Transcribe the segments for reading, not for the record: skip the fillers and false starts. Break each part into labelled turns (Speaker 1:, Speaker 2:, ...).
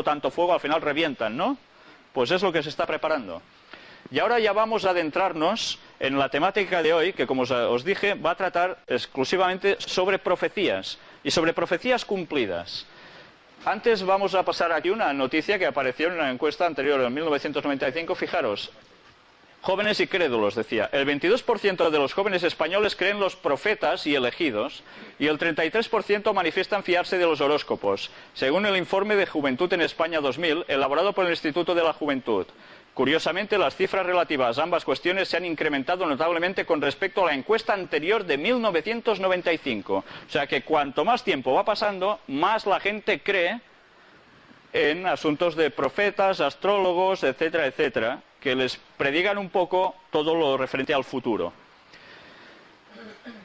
Speaker 1: tanto fuego, al final revientan, ¿no? Pues es lo que se está preparando. Y ahora ya vamos a adentrarnos en la temática de hoy, que como os dije, va a tratar exclusivamente sobre profecías, y sobre profecías cumplidas. Antes vamos a pasar aquí una noticia que apareció en una encuesta anterior, en 1995, fijaros. Jóvenes y crédulos, decía. El 22% de los jóvenes españoles creen los profetas y elegidos, y el 33% manifiestan fiarse de los horóscopos, según el informe de Juventud en España 2000, elaborado por el Instituto de la Juventud. Curiosamente, las cifras relativas a ambas cuestiones se han incrementado notablemente con respecto a la encuesta anterior de 1995. O sea que cuanto más tiempo va pasando, más la gente cree en asuntos de profetas, astrólogos, etcétera, etcétera, que les predigan un poco todo lo referente al futuro.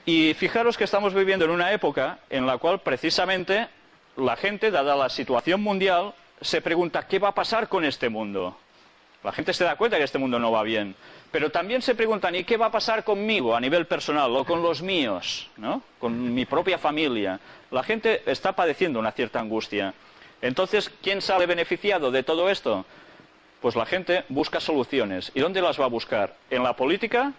Speaker 1: Y fijaros que estamos viviendo en una época en la cual precisamente la gente, dada la situación mundial, se pregunta ¿qué va a pasar con este mundo? La gente se da cuenta que este mundo no va bien, pero también se preguntan ¿y qué va a pasar conmigo a nivel personal o con los míos, ¿no? Con mi propia familia? La gente está padeciendo una cierta angustia. Entonces, ¿quién sale beneficiado de todo esto? Pues la gente busca soluciones. ¿Y dónde las va a buscar? ¿En la política?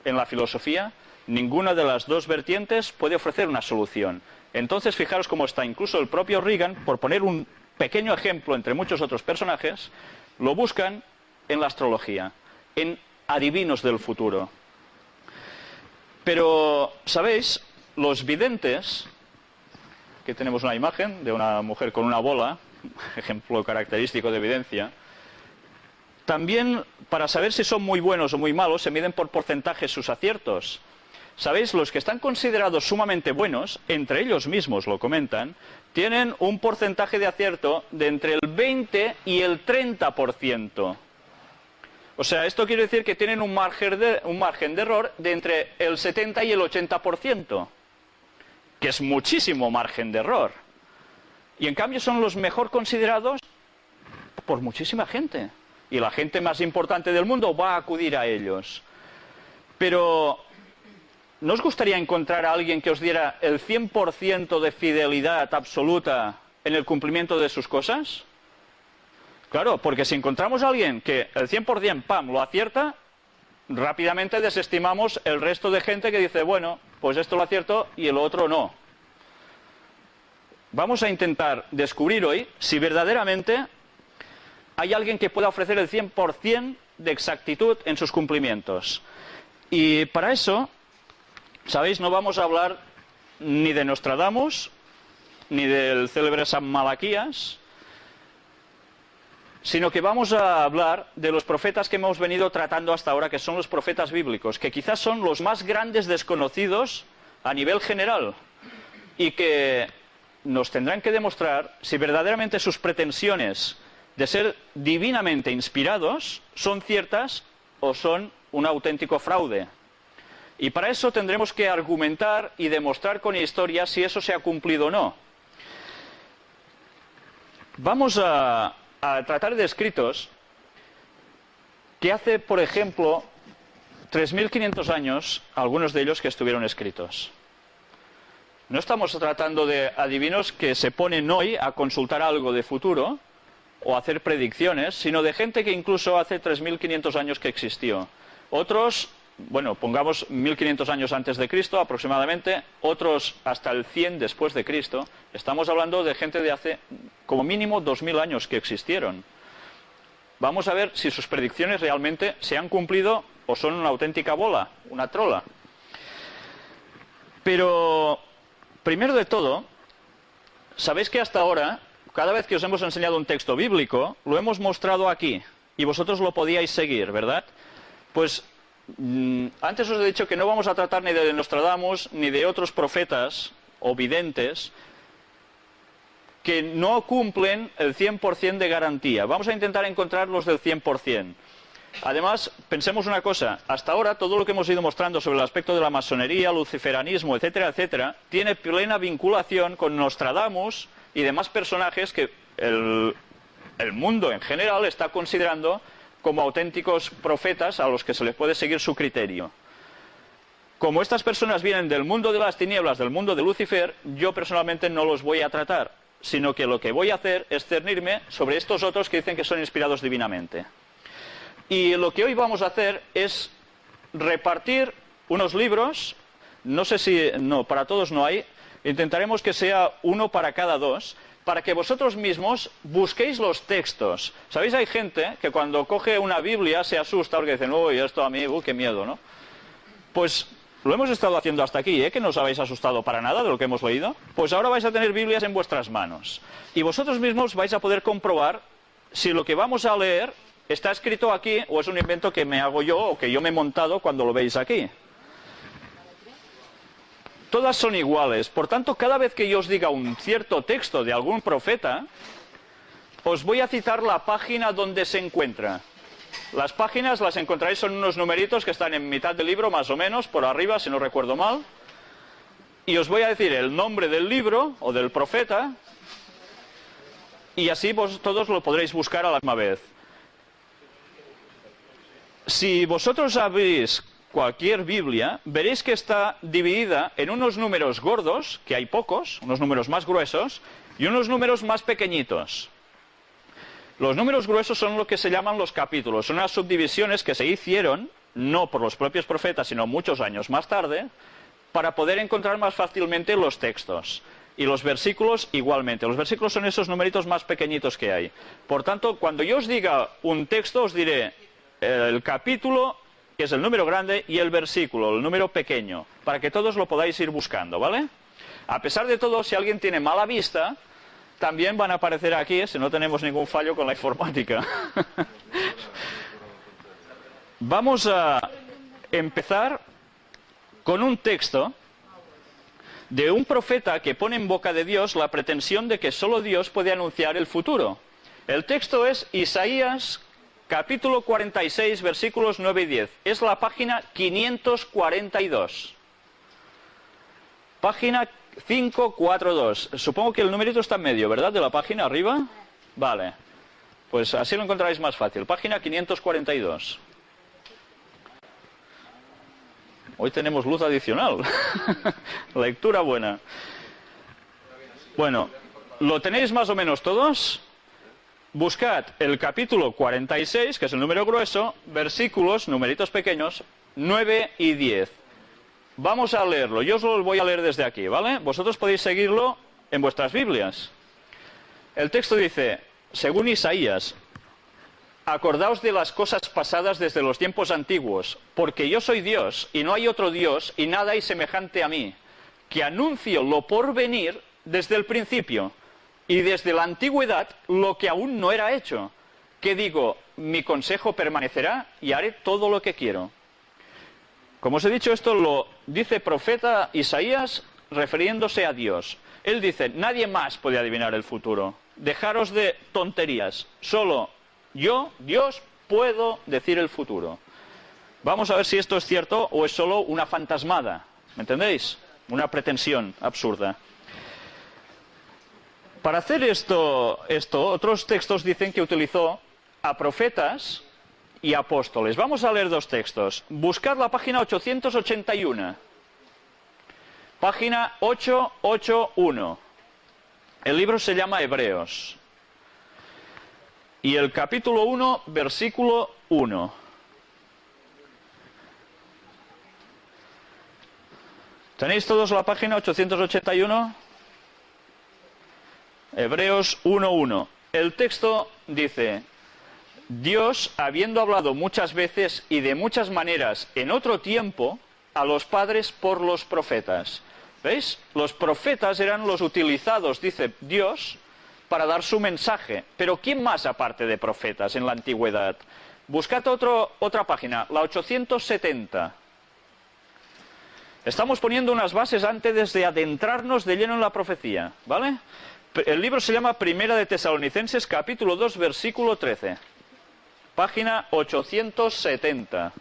Speaker 1: ¿En la filosofía? Ninguna de las dos vertientes puede ofrecer una solución. Entonces, fijaros cómo está incluso el propio Reagan, por poner un pequeño ejemplo entre muchos otros personajes, lo buscan en la astrología, en adivinos del futuro. Pero, ¿sabéis? Los videntes, aquí tenemos una imagen de una mujer con una bola, ejemplo característico de evidencia. También, para saber si son muy buenos o muy malos, se miden por porcentajes sus aciertos. ¿Sabéis? Los que están considerados sumamente buenos, entre ellos mismos lo comentan, tienen un porcentaje de acierto de entre el 20 y el 30%. O sea, esto quiere decir que tienen un margen de error de entre el 70 y el 80%, que es muchísimo margen de error. Y en cambio son los mejor considerados por muchísima gente. Y la gente más importante del mundo va a acudir a ellos. Pero, ¿no os gustaría encontrar a alguien que os diera el 100% de fidelidad absoluta en el cumplimiento de sus cosas? Claro, porque si encontramos a alguien que el 100% ¡pam!, lo acierta, rápidamente desestimamos el resto de gente que dice, bueno, pues esto lo acierto y el otro no. Vamos a intentar descubrir hoy si verdaderamente hay alguien que pueda ofrecer el 100% de exactitud en sus cumplimientos. Y para eso, ¿sabéis? No vamos a hablar ni de Nostradamus, ni del célebre San Malaquías, sino que vamos a hablar de los profetas que hemos venido tratando hasta ahora, que son los profetas bíblicos, que quizás son los más grandes desconocidos a nivel general, y que nos tendrán que demostrar si verdaderamente sus pretensiones de ser divinamente inspirados son ciertas o son un auténtico fraude. Y para eso tendremos que argumentar y demostrar con historia si eso se ha cumplido o no. Vamos a tratar de escritos que hace, por ejemplo, 3.500 años, algunos de ellos que estuvieron escritos. No estamos tratando de adivinos que se ponen hoy a consultar algo de futuro o a hacer predicciones, sino de gente que incluso hace 3.500 años que existió. Otros, bueno, pongamos 1.500 años antes de Cristo aproximadamente, otros hasta el 100 después de Cristo. Estamos hablando de gente de hace como mínimo 2.000 años que existieron. Vamos a ver si sus predicciones realmente se han cumplido o son una auténtica bola, una trola. Pero, primero de todo, sabéis que hasta ahora, cada vez que os hemos enseñado un texto bíblico, lo hemos mostrado aquí, y vosotros lo podíais seguir, ¿verdad? Pues antes os he dicho que no vamos a tratar ni de Nostradamus, ni de otros profetas o videntes que no cumplen el 100% de garantía. Vamos a intentar encontrar los del 100%. Además, pensemos una cosa, hasta ahora todo lo que hemos ido mostrando sobre el aspecto de la masonería, luciferanismo, etcétera, etcétera, tiene plena vinculación con Nostradamus y demás personajes que el mundo en general está considerando como auténticos profetas a los que se les puede seguir su criterio. Como estas personas vienen del mundo de las tinieblas, del mundo de Lucifer, yo personalmente no los voy a tratar. sino que lo que voy a hacer es cernirme sobre estos otros que dicen que son inspirados divinamente. Y lo que hoy vamos a hacer es repartir unos libros, no sé si, no, para todos no hay, intentaremos que sea uno para cada dos, para que vosotros mismos busquéis los textos. ¿Sabéis? Hay gente que cuando coge una Biblia se asusta porque dicen, uy, esto a mí, qué miedo, ¿no? Pues lo hemos estado haciendo hasta aquí, ¿eh? Que no os habéis asustado para nada de lo que hemos leído. Pues ahora vais a tener Biblias en vuestras manos. Y vosotros mismos vais a poder comprobar si lo que vamos a leer está escrito aquí o es un invento que me hago yo o que yo me he montado cuando lo veis aquí. Todas son iguales. Por tanto, cada vez que yo os diga un cierto texto de algún profeta, os voy a citar la página donde se encuentra. Las páginas las encontraréis, son unos numeritos que están en mitad del libro, más o menos, por arriba, si no recuerdo mal. Y os voy a decir el nombre del libro o del profeta, y así vos todos lo podréis buscar a la misma vez. Si vosotros abrís cualquier Biblia, veréis que está dividida en unos números gordos, que hay pocos, unos números más gruesos, y unos números más pequeñitos. Los números gruesos son lo que se llaman los capítulos, son unas subdivisiones que se hicieron, no por los propios profetas, sino muchos años más tarde, para poder encontrar más fácilmente los textos. Y los versículos igualmente. Los versículos son esos numeritos más pequeñitos que hay. Por tanto, cuando yo os diga un texto, os diré el capítulo, que es el número grande, y el versículo, el número pequeño, para que todos lo podáis ir buscando, ¿vale? A pesar de todo, si alguien tiene mala vista, también van a aparecer aquí, si no tenemos ningún fallo con la informática. Vamos a empezar con un texto de un profeta que pone en boca de Dios la pretensión de que solo Dios puede anunciar el futuro. El texto es Isaías, capítulo 46, versículos 9 y 10. Es la página 542. Página 542. Supongo que el numerito está en medio, ¿verdad? De la página arriba. Vale. Pues así lo encontraréis más fácil. Página 542. Hoy tenemos luz adicional. Lectura buena. Bueno, ¿lo tenéis más o menos todos? Buscad el capítulo 46, que es el número grueso, versículos, numeritos pequeños, 9 y 10. Vamos a leerlo. Yo os lo voy a leer desde aquí, ¿vale? Vosotros podéis seguirlo en vuestras Biblias. El texto dice, según Isaías, acordaos de las cosas pasadas desde los tiempos antiguos, porque yo soy Dios, y no hay otro Dios, y nada hay semejante a mí, que anuncio lo por venir desde el principio, y desde la antigüedad lo que aún no era hecho, que digo, mi consejo permanecerá, y haré todo lo que quiero. Como os he dicho, esto lo dice profeta Isaías refiriéndose a Dios. Él dice, nadie más puede adivinar el futuro. Dejaros de tonterías. Solo yo, Dios, puedo decir el futuro. Vamos a ver si esto es cierto o es solo una fantasmada. ¿Me entendéis? Una pretensión absurda. Para hacer esto, otros textos dicen que utilizó a profetas y apóstoles. Vamos a leer dos textos. Buscad la página 881. Página 881. El libro se llama Hebreos. Y el capítulo 1, versículo 1. ¿Tenéis todos la página 881? Hebreos 1.1. El texto dice, Dios, habiendo hablado muchas veces y de muchas maneras en otro tiempo, a los padres por los profetas. ¿Veis? Los profetas eran los utilizados, dice Dios, para dar su mensaje. Pero ¿quién más aparte de profetas en la antigüedad? Buscad otra página, la 870. Estamos poniendo unas bases antes de adentrarnos de lleno en la profecía, ¿vale? El libro se llama Primera de Tesalonicenses, capítulo 2, versículo 13. Página 870.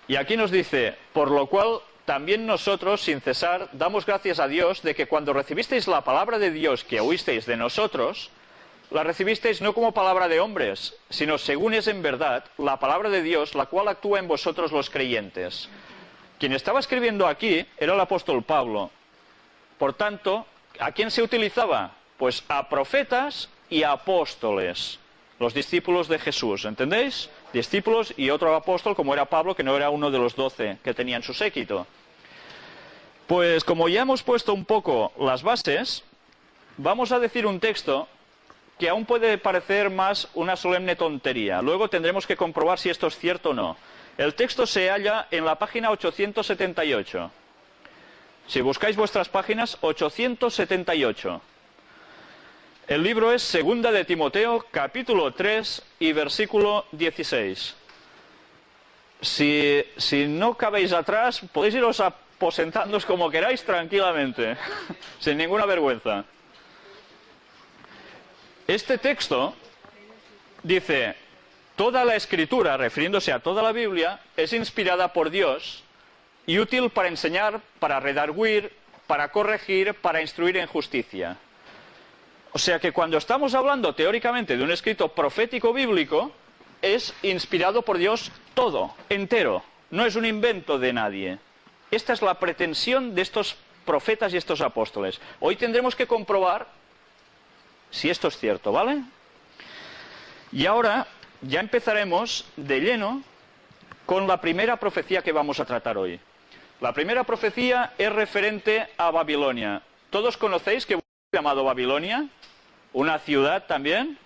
Speaker 1: Y aquí nos dice, por lo cual también nosotros, sin cesar, damos gracias a Dios de que cuando recibisteis la palabra de Dios que oísteis de nosotros, la recibisteis no como palabra de hombres, sino según es en verdad la palabra de Dios, la cual actúa en vosotros los creyentes. Quien estaba escribiendo aquí era el apóstol Pablo. Por tanto, ¿a quién se utilizaba? Pues a profetas y a apóstoles, los discípulos de Jesús, ¿entendéis? Discípulos y otro apóstol, como era Pablo, que no era uno de los 12 que tenían su séquito. Pues como ya hemos puesto un poco las bases, vamos a decir un texto que aún puede parecer más una solemne tontería. Luego tendremos que comprobar si esto es cierto o no. El texto se halla en la página 878. Si buscáis vuestras páginas, 878. El libro es Segunda de Timoteo, capítulo 3 y versículo 16. Si no cabéis atrás, podéis iros aposentándoos como queráis tranquilamente, sin ninguna vergüenza. Este texto dice: toda la Escritura, refiriéndose a toda la Biblia, es inspirada por Dios y útil para enseñar, para redarguir, para corregir, para instruir en justicia. O sea que cuando estamos hablando teóricamente de un escrito profético bíblico, es inspirado por Dios todo, entero. No es un invento de nadie. Esta es la pretensión de estos profetas y estos apóstoles. Hoy tendremos que comprobar si esto es cierto, ¿vale? Y ahora ya empezaremos de lleno con la primera profecía que vamos a tratar hoy. La primera profecía es referente a Babilonia. ¿Todos conocéis que llamado Babilonia? ¿Una ciudad también?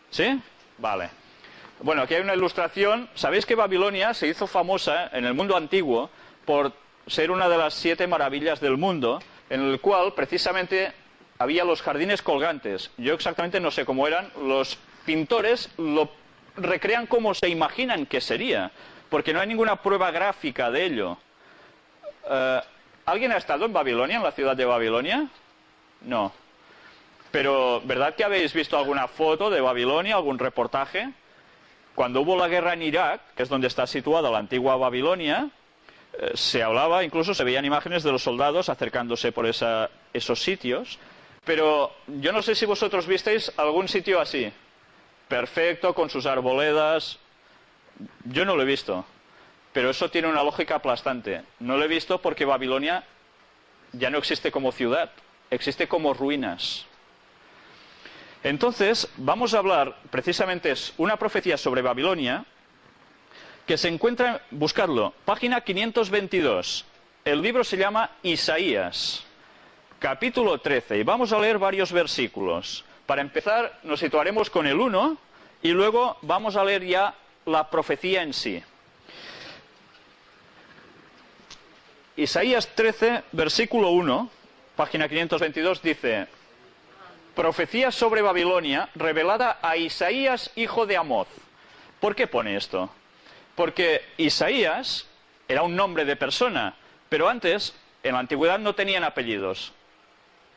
Speaker 1: ¿Sí? Vale. Bueno, aquí hay una ilustración. ¿Sabéis que Babilonia se hizo famosa en el mundo antiguo por ser una de las 7 maravillas del mundo, en el cual precisamente había los jardines colgantes? Yo exactamente no sé cómo eran. Los pintores lo recrean como se imaginan que sería, porque no hay ninguna prueba gráfica de ello. ¿Alguien ha estado en Babilonia, en la ciudad de Babilonia? No. Pero, ¿verdad que habéis visto alguna foto de Babilonia, algún reportaje? Cuando hubo la guerra en Irak, que es donde está situada la antigua Babilonia, se hablaba, incluso se veían imágenes de los soldados acercándose por esos sitios. Pero yo no sé si vosotros visteis algún sitio así, perfecto, con sus arboledas. Yo no lo he visto, pero eso tiene una lógica aplastante. No lo he visto porque Babilonia ya no existe como ciudad, existe como ruinas. Entonces, vamos a hablar, precisamente es una profecía sobre Babilonia, que se encuentra, buscadlo, página 522. El libro se llama Isaías, capítulo 13, y vamos a leer varios versículos. Para empezar, nos situaremos con el 1, y luego vamos a leer ya la profecía en sí. Isaías 13, versículo 1, página 522, dice: profecía sobre Babilonia revelada a Isaías, hijo de Amoz. ¿Por qué pone esto? Porque Isaías era un nombre de persona, pero antes, en la antigüedad, no tenían apellidos.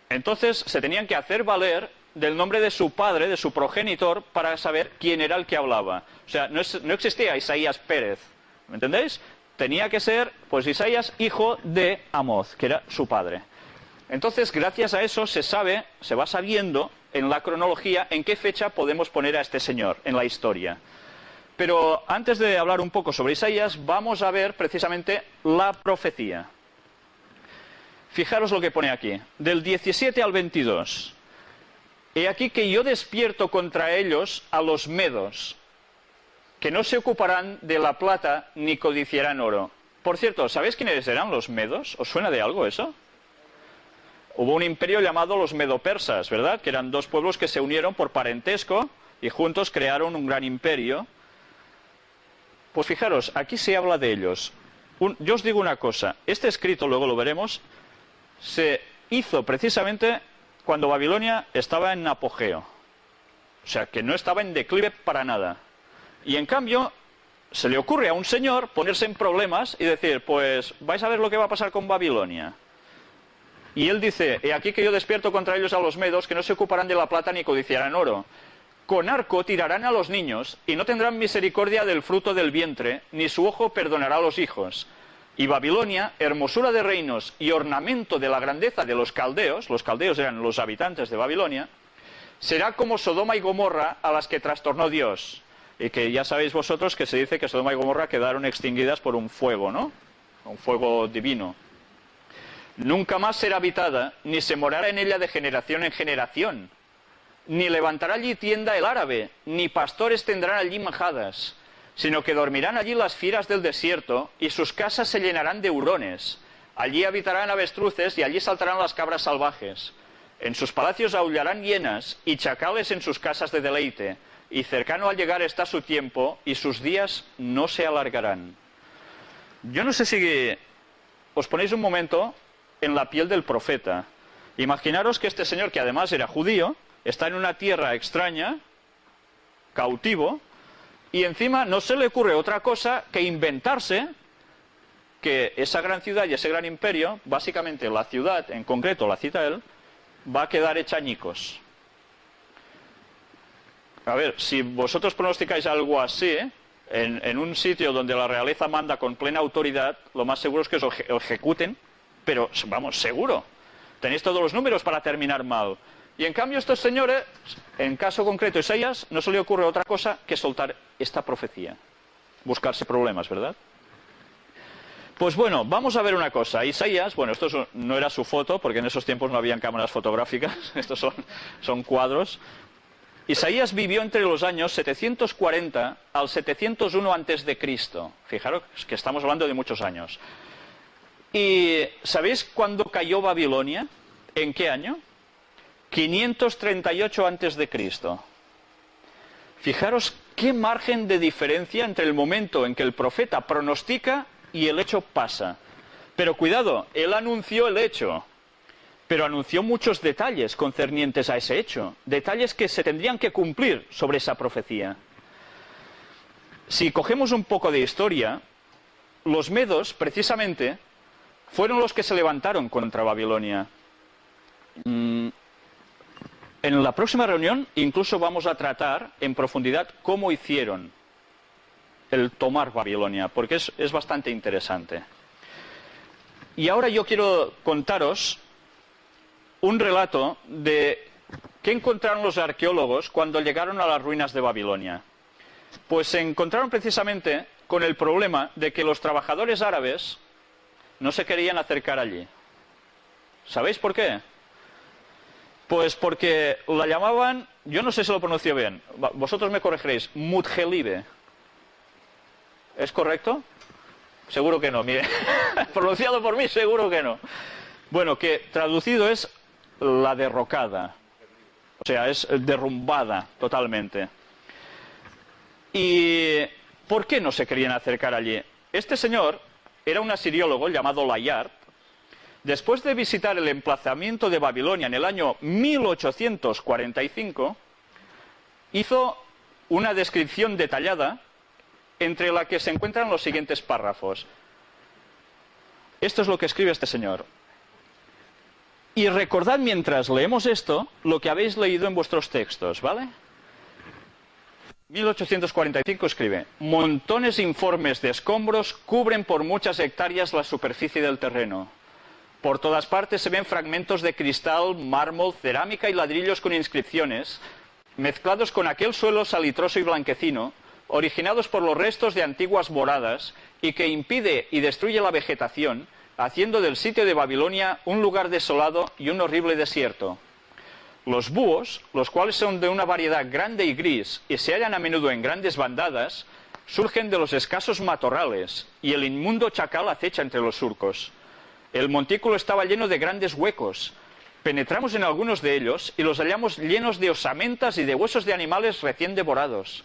Speaker 1: Entonces se tenían que hacer valer del nombre de su padre, de su progenitor, para saber quién era el que hablaba. O sea, no existía Isaías Pérez, ¿me entendéis? Tenía que ser, pues, Isaías, hijo de Amoz, que era su padre. Entonces, gracias a eso se va sabiendo en la cronología en qué fecha podemos poner a este señor en la historia. Pero antes de hablar un poco sobre Isaías, vamos a ver precisamente la profecía. Fijaros lo que pone aquí, del 17 al 22. He aquí que yo despierto contra ellos a los medos, que no se ocuparán de la plata ni codiciarán oro. Por cierto, ¿sabéis quiénes eran los medos? ¿Os suena de algo eso? Hubo un imperio llamado los medo-persas, ¿verdad? Que eran 2 pueblos que se unieron por parentesco y juntos crearon un gran imperio. Pues fijaros, aquí se habla de ellos. Yo os digo una cosa, este escrito, luego lo veremos, se hizo precisamente cuando Babilonia estaba en apogeo. O sea, que no estaba en declive para nada. Y en cambio, se le ocurre a un señor ponerse en problemas y decir, pues vais a ver lo que va a pasar con Babilonia. Y él dice: he aquí que yo despierto contra ellos a los medos, que no se ocuparán de la plata ni codiciarán oro. Con arco tirarán a los niños, y no tendrán misericordia del fruto del vientre, ni su ojo perdonará a los hijos. Y Babilonia, hermosura de reinos y ornamento de la grandeza de los caldeos eran los habitantes de Babilonia, será como Sodoma y Gomorra, a las que trastornó Dios. Y que ya sabéis vosotros que se dice que Sodoma y Gomorra quedaron extinguidas por un fuego, ¿no? Un fuego divino. Nunca más será habitada, ni se morará en ella de generación en generación. Ni levantará allí tienda el árabe, ni pastores tendrán allí majadas, sino que dormirán allí las fieras del desierto, y sus casas se llenarán de hurones. Allí habitarán avestruces, y allí saltarán las cabras salvajes. En sus palacios aullarán hienas, y chacales en sus casas de deleite. Y cercano al llegar está su tiempo, y sus días no se alargarán. Yo no sé si os ponéis un momento en la piel del profeta. Imaginaros que este señor, que además era judío, está en una tierra extraña, cautivo, y encima no se le ocurre otra cosa que inventarse que esa gran ciudad y ese gran imperio, básicamente la ciudad, en concreto la cita él, va a quedar hecha añicos. A ver, si vosotros pronosticáis algo así, en un sitio donde la realeza manda con plena autoridad, lo más seguro es que os ejecuten, pero vamos, seguro. Tenéis todos los números para terminar mal. Y en cambio estos señores, en caso concreto Isaías, no se le ocurre otra cosa que soltar esta profecía. Buscarse problemas, ¿verdad? Pues bueno, vamos a ver una cosa. Isaías, bueno, esto no era su foto, porque en esos tiempos no habían cámaras fotográficas, estos son cuadros. Isaías vivió entre los años 740 al 701 antes de Cristo. Fijaros que estamos hablando de muchos años. ¿Y sabéis cuándo cayó Babilonia? ¿En qué año? 538 antes de Cristo. Fijaros qué margen de diferencia entre el momento en que el profeta pronostica y el hecho pasa. Pero cuidado, él anunció el hecho, pero anunció muchos detalles concernientes a ese hecho, detalles que se tendrían que cumplir sobre esa profecía. Si cogemos un poco de historia, los medos, precisamente, fueron los que se levantaron contra Babilonia. En la próxima reunión incluso vamos a tratar en profundidad cómo hicieron el tomar Babilonia, porque es bastante interesante. Y ahora yo quiero contaros un relato de qué encontraron los arqueólogos cuando llegaron a las ruinas de Babilonia. Pues se encontraron precisamente con el problema de que los trabajadores árabes no se querían acercar allí. ¿Sabéis por qué? Pues porque la llamaban, yo no sé si lo pronuncio bien, vosotros me corregiréis, Mudjelibe. ¿Es correcto? Seguro que no, mire, pronunciado por mí seguro que no. Bueno, que traducido es la derrocada, o sea, es derrumbada totalmente. ¿Y por qué no se querían acercar allí? Este señor era un asiriólogo llamado Layard. Después de visitar el emplazamiento de Babilonia en el año 1845, hizo una descripción detallada entre la que se encuentran los siguientes párrafos. Esto es lo que escribe este señor. Y recordad mientras leemos esto lo que habéis leído en vuestros textos, ¿vale? 1845 escribe: montones informes de escombros cubren por muchas hectáreas la superficie del terreno. Por todas partes se ven fragmentos de cristal, mármol, cerámica y ladrillos con inscripciones, mezclados con aquel suelo salitroso y blanquecino, originados por los restos de antiguas moradas, y que impide y destruye la vegetación, haciendo del sitio de Babilonia un lugar desolado y un horrible desierto. Los búhos, los cuales son de una variedad grande y gris y se hallan a menudo en grandes bandadas, surgen de los escasos matorrales, y el inmundo chacal acecha entre los surcos. El montículo estaba lleno de grandes huecos. Penetramos en algunos de ellos y los hallamos llenos de osamentas y de huesos de animales recién devorados.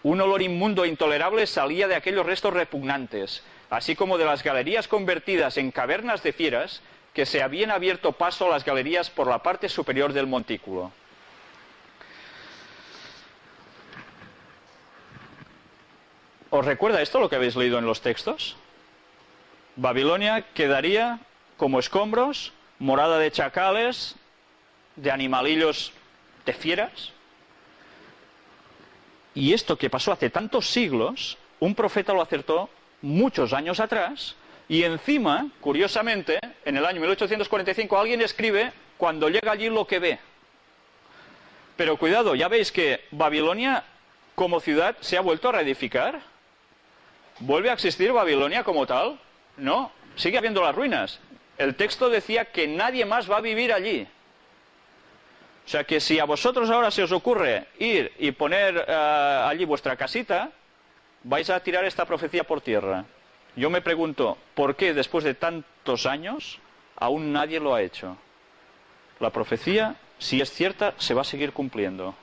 Speaker 1: Un olor inmundo e intolerable salía de aquellos restos repugnantes, así como de las galerías convertidas en cavernas de fieras que se habían abierto paso a las galerías por la parte superior del montículo. ¿Os recuerda esto lo que habéis leído en los textos? Babilonia quedaría como escombros, morada de chacales, de animalillos, de fieras. Y esto que pasó hace tantos siglos, un profeta lo acertó muchos años atrás, y encima, curiosamente, en el año 1845 alguien escribe cuando llega allí lo que ve. Pero cuidado, ya veis que Babilonia como ciudad se ha vuelto a reedificar. ¿Vuelve a existir Babilonia como tal? No, sigue habiendo las ruinas. El texto decía que nadie más va a vivir allí. O sea que si a vosotros ahora se os ocurre ir y poner allí vuestra casita, vais a tirar esta profecía por tierra. Yo me pregunto, ¿por qué después de tantos años aún nadie lo ha hecho? La profecía, si es cierta, se va a seguir cumpliendo.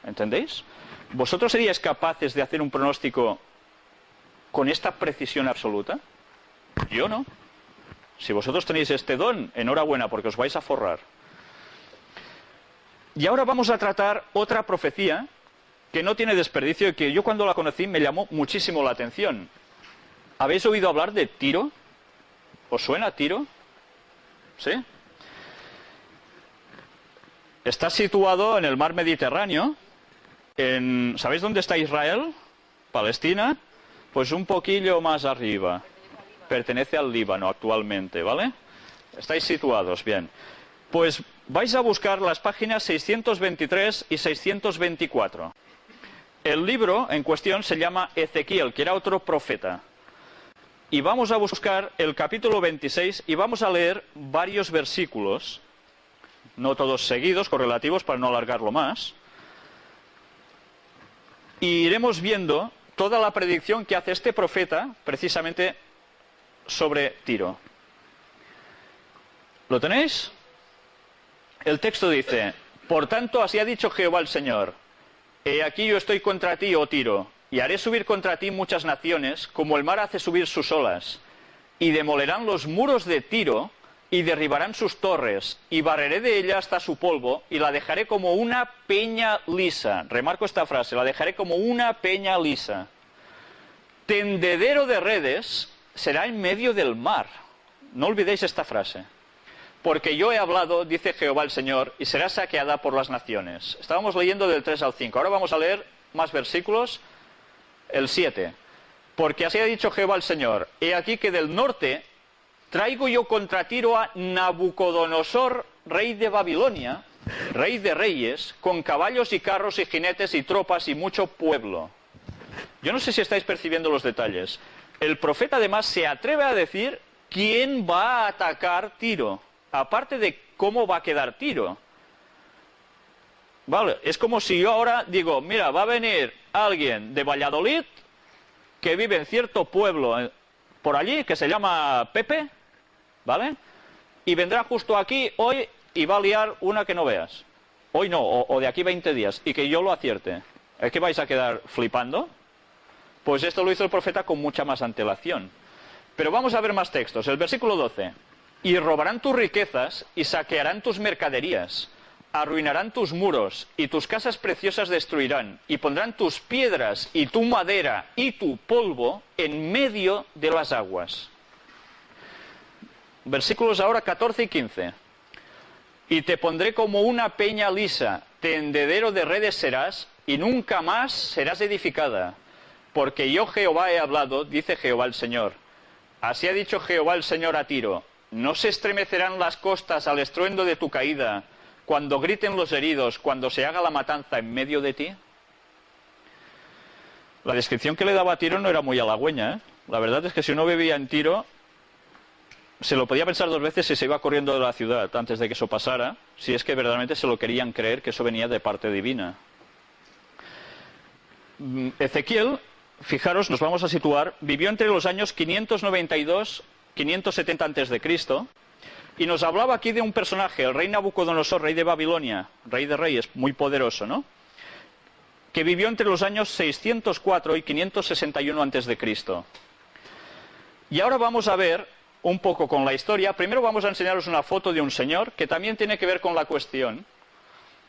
Speaker 1: ¿Entendéis? ¿Vosotros seríais capaces de hacer un pronóstico con esta precisión absoluta? Yo no. Si vosotros tenéis este don, enhorabuena, porque os vais a forrar. Y ahora vamos a tratar otra profecía que no tiene desperdicio y que yo cuando la conocí me llamó muchísimo la atención. ¿Habéis oído hablar de Tiro? ¿Os suena Tiro? ¿Sí? Está situado en el mar Mediterráneo. ¿Sabéis dónde está Israel? Palestina. Pues un poquillo más arriba. Pertenece al Líbano actualmente, ¿vale? Estáis situados, bien. Pues vais a buscar las páginas 623 y 624. El libro en cuestión se llama Ezequiel, que era otro profeta. Y vamos a buscar el capítulo 26 y vamos a leer varios versículos, no todos seguidos, correlativos, para no alargarlo más. Y iremos viendo toda la predicción que hace este profeta, precisamente sobre Tiro. ¿Lo tenéis? El texto dice: por tanto, así ha dicho Jehová el Señor: he aquí yo estoy contra ti, oh Tiro, y haré subir contra ti muchas naciones, como el mar hace subir sus olas, y demolerán los muros de Tiro, y derribarán sus torres, y barreré de ella hasta su polvo, y la dejaré como una peña lisa. Remarco esta frase: la dejaré como una peña lisa. Tendedero de redes será en medio del mar. No olvidéis esta frase. Porque yo he hablado, dice Jehová el Señor, y será saqueada por las naciones. Estábamos leyendo del 3 al 5. Ahora vamos a leer más versículos. El 7. Porque así ha dicho Jehová el Señor: he aquí que del norte traigo yo contra Tiro a Nabucodonosor, rey de Babilonia, rey de reyes, con caballos y carros y jinetes y tropas y mucho pueblo. Yo no sé si estáis percibiendo los detalles. El profeta además se atreve a decir quién va a atacar Tiro. Aparte de cómo va a quedar Tiro. Vale, es como si yo ahora digo: mira, va a venir alguien de Valladolid que vive en cierto pueblo por allí, que se llama Pepe, ¿vale? Y vendrá justo aquí hoy y va a liar una que no veas. Hoy no, o de aquí 20 días, y que yo lo acierte. ¿Es que vais a quedar flipando? Pues esto lo hizo el profeta con mucha más antelación. Pero vamos a ver más textos. El versículo 12. Y robarán tus riquezas y saquearán tus mercaderías, arruinarán tus muros y tus casas preciosas destruirán, y pondrán tus piedras y tu madera y tu polvo en medio de las aguas. Versículos ahora 14 y 15. Y te pondré como una peña lisa, tendedero de redes serás, y nunca más serás edificada. Porque yo Jehová he hablado, dice Jehová el Señor. Así ha dicho Jehová el Señor a Tiro: ¿no se estremecerán las costas al estruendo de tu caída, cuando griten los heridos, cuando se haga la matanza en medio de ti? La descripción que le daba a Tiro no era muy halagüeña, ¿eh? La verdad es que si uno vivía en Tiro, se lo podía pensar dos veces si se iba corriendo de la ciudad antes de que eso pasara, si es que verdaderamente se lo querían creer que eso venía de parte divina. Ezequiel, fijaros, nos vamos a situar, vivió entre los años 592 570 antes de Cristo, y nos hablaba aquí de un personaje, el rey Nabucodonosor, rey de Babilonia, rey de reyes, muy poderoso, ¿no? Que vivió entre los años 604 y 561 antes de Cristo. Y ahora vamos a ver un poco con la historia. Primero vamos a enseñaros una foto de un señor que también tiene que ver con la cuestión.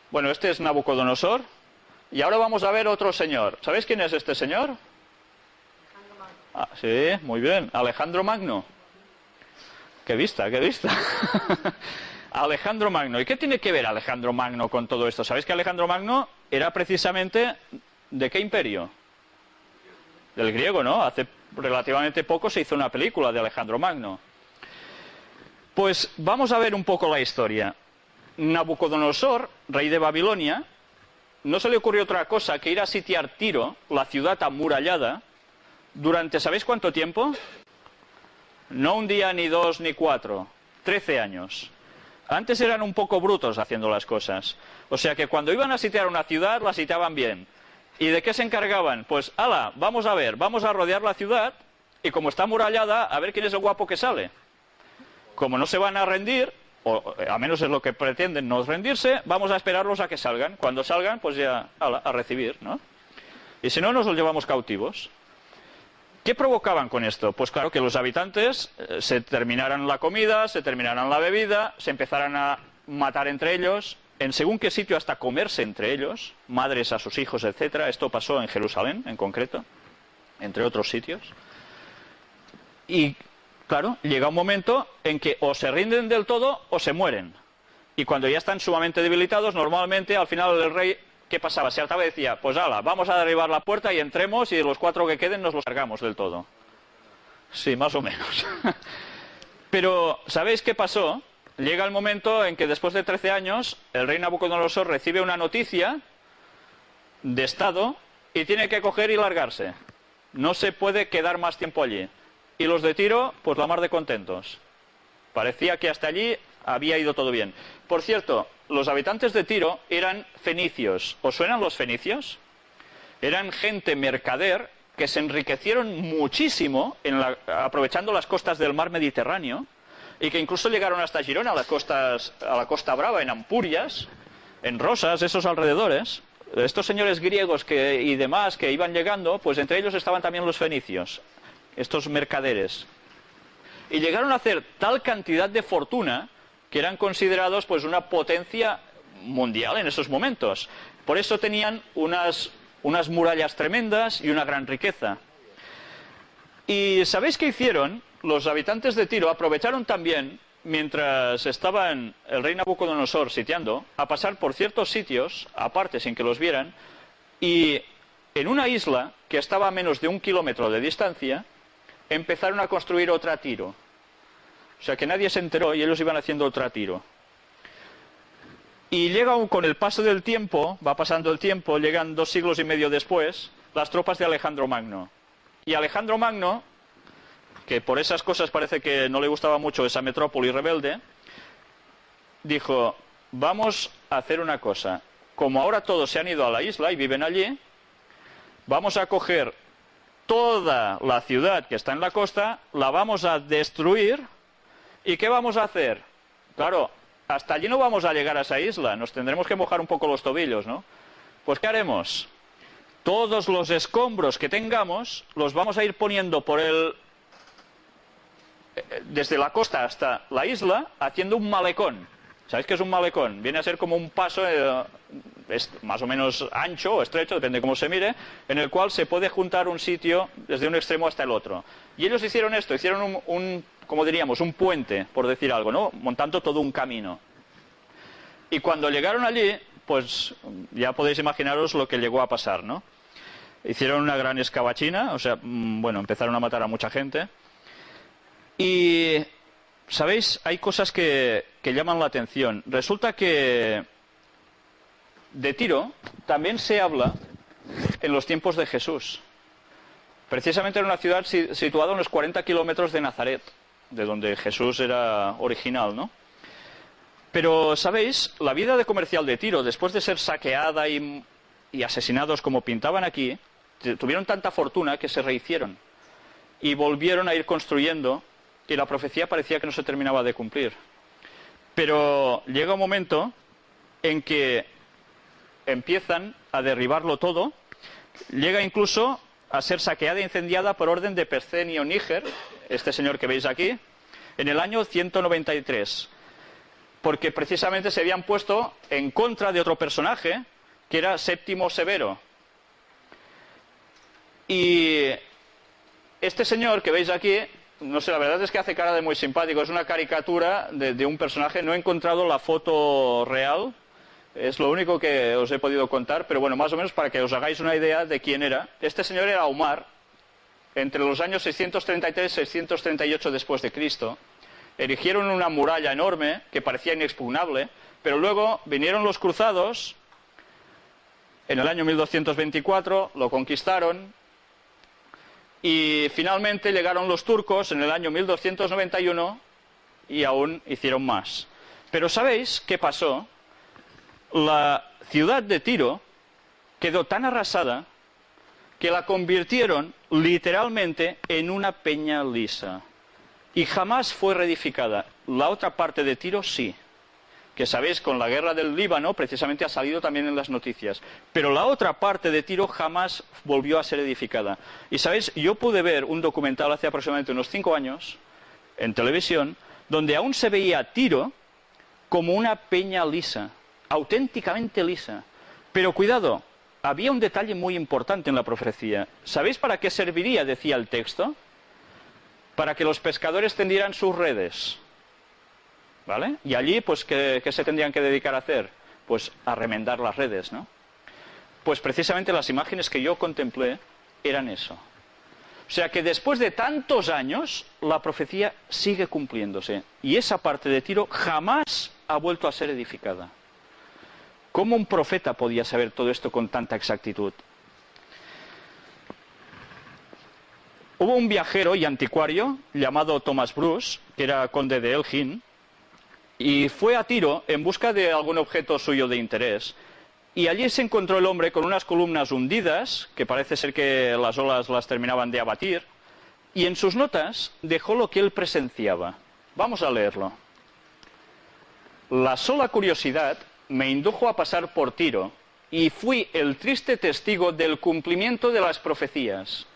Speaker 1: Bueno, este es Nabucodonosor, y ahora vamos a ver otro señor. ¿Sabéis quién es este señor?
Speaker 2: Alejandro Magno.
Speaker 1: Ah, sí, muy bien, Alejandro Magno. ¡Qué vista, qué vista! Alejandro Magno. ¿Y qué tiene que ver Alejandro Magno con todo esto? ¿Sabéis que Alejandro Magno era precisamente de qué imperio? Del griego, ¿no? Hace relativamente poco se hizo una película de Alejandro Magno. Pues vamos a ver un poco la historia. Nabucodonosor, rey de Babilonia, no se le ocurrió otra cosa que ir a sitiar Tiro, la ciudad amurallada, durante, ¿sabéis cuánto tiempo? No un día, ni dos, ni cuatro. 13 años. Antes eran un poco brutos haciendo las cosas. O sea que cuando iban a sitiar una ciudad, la sitiaban bien. ¿Y de qué se encargaban? Pues, ala, vamos a ver, vamos a rodear la ciudad y como está amurallada, a ver quién es el guapo que sale. Como no se van a rendir, o a menos es lo que pretenden, no rendirse, vamos a esperarlos a que salgan. Cuando salgan, pues ya, ala, a recibir, ¿no? Y si no, nos los llevamos cautivos. ¿Qué provocaban con esto? Pues claro, que los habitantes se terminaran la comida, se terminaran la bebida, se empezaran a matar entre ellos, en según qué sitio hasta comerse entre ellos, madres a sus hijos, etcétera. Esto pasó en Jerusalén, en concreto, entre otros sitios. Y claro, llega un momento en que o se rinden del todo o se mueren. Y cuando ya están sumamente debilitados, normalmente al final el rey, ¿qué pasaba? Se hartaba y decía, pues ala, vamos a derribar la puerta y entremos y los 4 que queden nos los cargamos del todo. Sí, más o menos. Pero, ¿sabéis qué pasó? Llega el momento en que después de 13 años, el rey Nabucodonosor recibe una noticia de estado y tiene que coger y largarse. No se puede quedar más tiempo allí. Y los de Tiro, pues la mar de contentos. Parecía que hasta allí había ido todo bien. Por cierto, los habitantes de Tiro eran fenicios. ¿Os suenan los fenicios? Eran gente mercader que se enriquecieron muchísimo aprovechando las costas del mar Mediterráneo y que incluso llegaron hasta Girona, a la Costa Brava, en Ampurias, en Rosas, esos alrededores. Estos señores griegos y demás que iban llegando, pues entre ellos estaban también los fenicios, estos mercaderes. Y llegaron a hacer tal cantidad de fortuna que eran considerados pues una potencia mundial en esos momentos. Por eso tenían unas murallas tremendas y una gran riqueza. ¿Y sabéis qué hicieron? Los habitantes de Tiro aprovecharon también, mientras estaban el rey Nabucodonosor sitiando, a pasar por ciertos sitios, aparte sin que los vieran, y en una isla que estaba a menos de 1 kilómetro de distancia, empezaron a construir otra Tiro. O sea que nadie se enteró y ellos iban haciendo otra Tiro. Y con el paso del tiempo, va pasando el tiempo, llegan 2 siglos y medio después, las tropas de Alejandro Magno. Y Alejandro Magno, que por esas cosas parece que no le gustaba mucho esa metrópoli rebelde, dijo, vamos a hacer una cosa. Como ahora todos se han ido a la isla y viven allí, vamos a coger toda la ciudad que está en la costa, la vamos a destruir. ¿Y qué vamos a hacer? Claro, hasta allí no vamos a llegar a esa isla, nos tendremos que mojar un poco los tobillos, ¿no? Pues ¿qué haremos? Todos los escombros que tengamos los vamos a ir poniendo desde la costa hasta la isla, haciendo un malecón. ¿Sabéis qué es un malecón? Viene a ser como un paso más o menos ancho o estrecho, depende de cómo se mire, en el cual se puede juntar un sitio desde un extremo hasta el otro. Y ellos hicieron esto, hicieron como diríamos, un puente, por decir algo, ¿no? Montando todo un camino. Y cuando llegaron allí, pues ya podéis imaginaros lo que llegó a pasar, ¿no? Hicieron una gran escabachina, o sea, bueno, empezaron a matar a mucha gente. Y, ¿sabéis? Hay cosas que llaman la atención. Resulta que de Tiro también se habla en los tiempos de Jesús. Precisamente era una ciudad situada a unos 40 kilómetros de Nazaret, de donde Jesús era original, ¿no? Pero, ¿sabéis? La vida de comercial de Tiro, después de ser saqueada y asesinados como pintaban aquí, tuvieron tanta fortuna que se rehicieron y volvieron a ir construyendo, y la profecía parecía que no se terminaba de cumplir. Pero llega un momento en que empiezan a derribarlo todo, llega incluso a ser saqueada e incendiada por orden de Percenio Níger, este señor que veis aquí, en el año 193, porque precisamente se habían puesto en contra de otro personaje, que era Séptimo Severo. Y este señor que veis aquí, no sé, la verdad es que hace cara de muy simpático, es una caricatura de un personaje, no he encontrado la foto real, es lo único que os he podido contar, pero bueno, más o menos para que os hagáis una idea de quién era. Este señor era Omar, entre los años 633 y 638 después de Cristo. Erigieron una muralla enorme que parecía inexpugnable, pero luego vinieron los cruzados en el año 1224, lo conquistaron, y finalmente llegaron los turcos en el año 1291 y aún hicieron más. Pero ¿sabéis qué pasó? La ciudad de Tiro quedó tan arrasada que la convirtieron literalmente en una peña lisa. Y jamás fue reedificada. La otra parte de Tiro sí. Que sabéis, con la guerra del Líbano, precisamente ha salido también en las noticias. Pero la otra parte de Tiro jamás volvió a ser edificada. Y sabéis, yo pude ver un documental hace aproximadamente unos 5 años, en televisión, donde aún se veía Tiro como una peña lisa, auténticamente lisa. Pero cuidado, había un detalle muy importante en la profecía. ¿Sabéis para qué serviría, decía el texto? Para que los pescadores tendieran sus redes. ¿Vale? Y allí, pues, ¿qué se tendrían que dedicar a hacer? Pues a remendar las redes, ¿no? Pues precisamente las imágenes que yo contemplé eran eso. O sea que después de tantos años, la profecía sigue cumpliéndose. Y esa parte de Tiro jamás ha vuelto a ser edificada. ¿Cómo un profeta podía saber todo esto con tanta exactitud? Hubo un viajero y anticuario llamado Thomas Bruce, que era conde de Elgin, y fue a Tiro en busca de algún objeto suyo de interés. Y allí se encontró el hombre con unas columnas hundidas, que parece ser que las olas las terminaban de abatir, y en sus notas dejó lo que él presenciaba. Vamos a leerlo. La sola curiosidad me indujo a pasar por Tiro, y fui el triste testigo del cumplimiento de las profecías.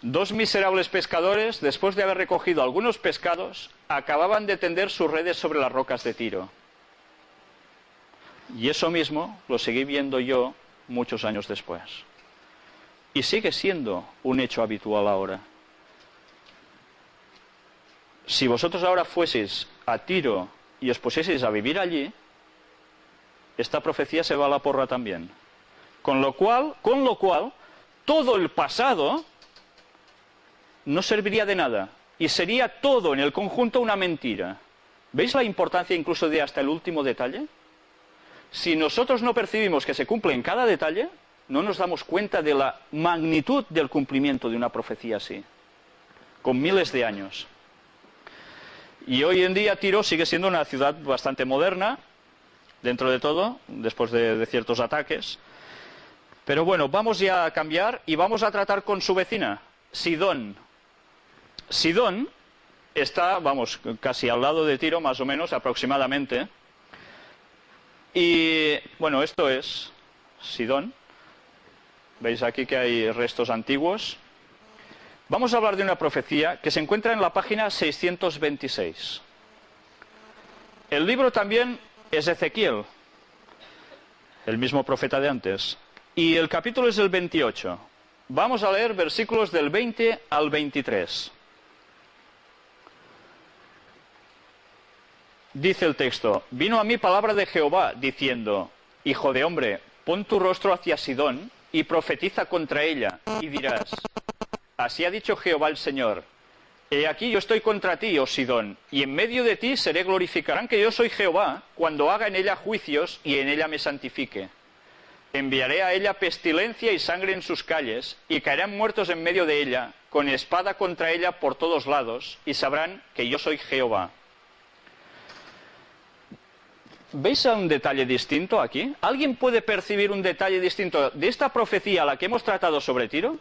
Speaker 1: 2 miserables pescadores, después de haber recogido algunos pescados, acababan de tender sus redes sobre las rocas de Tiro. Y eso mismo lo seguí viendo yo muchos años después. Y sigue siendo un hecho habitual ahora. Si vosotros ahora fueseis a Tiro y os pusieseis a vivir allí, esta profecía se va a la porra también. Con lo cual, todo el pasado no serviría de nada y sería todo en el conjunto una mentira. ¿Veis la importancia incluso de hasta el último detalle? Si nosotros no percibimos que se cumple en cada detalle, no nos damos cuenta de la magnitud del cumplimiento de una profecía así, con miles de años. Y hoy en día Tiro sigue siendo una ciudad bastante moderna, dentro de todo, después de ciertos ataques. Pero bueno, vamos ya a cambiar y vamos a tratar con su vecina, Sidón. Sidón está, vamos, casi al lado de Tiro, más o menos, aproximadamente. Y, bueno, esto es Sidón. Veis aquí que hay restos antiguos. Vamos a hablar de una profecía que se encuentra en la página 626. El libro también es Ezequiel, el mismo profeta de antes. Y el capítulo es el 28. Vamos a leer versículos del 20 al 23. Dice el texto: vino a mí palabra de Jehová, diciendo: Hijo de hombre, pon tu rostro hacia Sidón, y profetiza contra ella, y dirás: así ha dicho Jehová el Señor, he aquí yo estoy contra ti, oh Sidón, y en medio de ti seré glorificarán que yo soy Jehová, cuando haga en ella juicios, y en ella me santifique. Enviaré a ella pestilencia y sangre en sus calles, y caerán muertos en medio de ella, con espada contra ella por todos lados, y sabrán que yo soy Jehová. ¿Veis un detalle distinto aquí? ¿Alguien puede percibir un detalle distinto de esta profecía a la que hemos tratado sobre Tiro?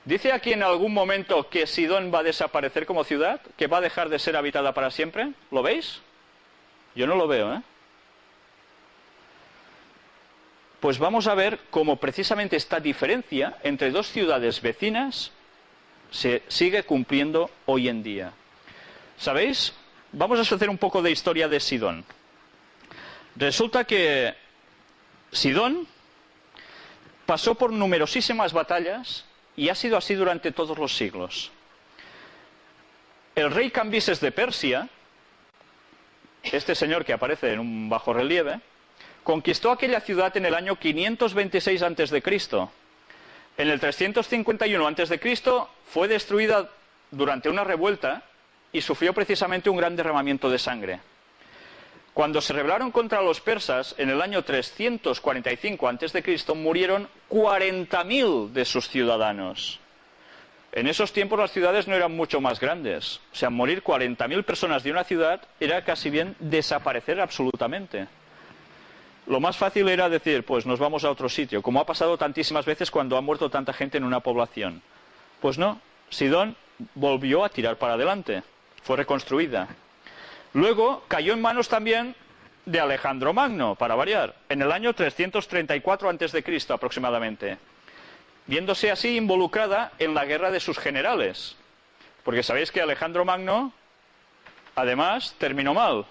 Speaker 1: ¿Dice aquí en algún momento que Sidón va a desaparecer como ciudad? ¿Que va a dejar de ser habitada para siempre? ¿Lo veis? Yo no lo veo, ¿eh? Pues vamos a ver cómo precisamente esta diferencia entre dos ciudades vecinas se sigue cumpliendo hoy en día. ¿Sabéis? Vamos a hacer un poco de historia de Sidón. Resulta que Sidón pasó por numerosísimas batallas y ha sido así durante todos los siglos. El rey Cambises de Persia, este señor que aparece en un bajorrelieve, conquistó aquella ciudad en el año 526 a.C. En el 351 a.C. fue destruida durante una revuelta y sufrió precisamente un gran derramamiento de sangre. Cuando se rebelaron contra los persas, en el año 345 a.C., murieron 40.000 de sus ciudadanos. En esos tiempos las ciudades no eran mucho más grandes. O sea, morir 40.000 personas de una ciudad era casi bien desaparecer absolutamente. Lo más fácil era decir, pues nos vamos a otro sitio, como ha pasado tantísimas veces cuando ha muerto tanta gente en una población. Pues no, Sidón volvió a tirar para adelante, fue reconstruida. Luego cayó en manos también de Alejandro Magno, para variar, en el año 334 a.C. aproximadamente, viéndose así involucrada en la guerra de sus generales. Porque sabéis que Alejandro Magno, además, terminó mal.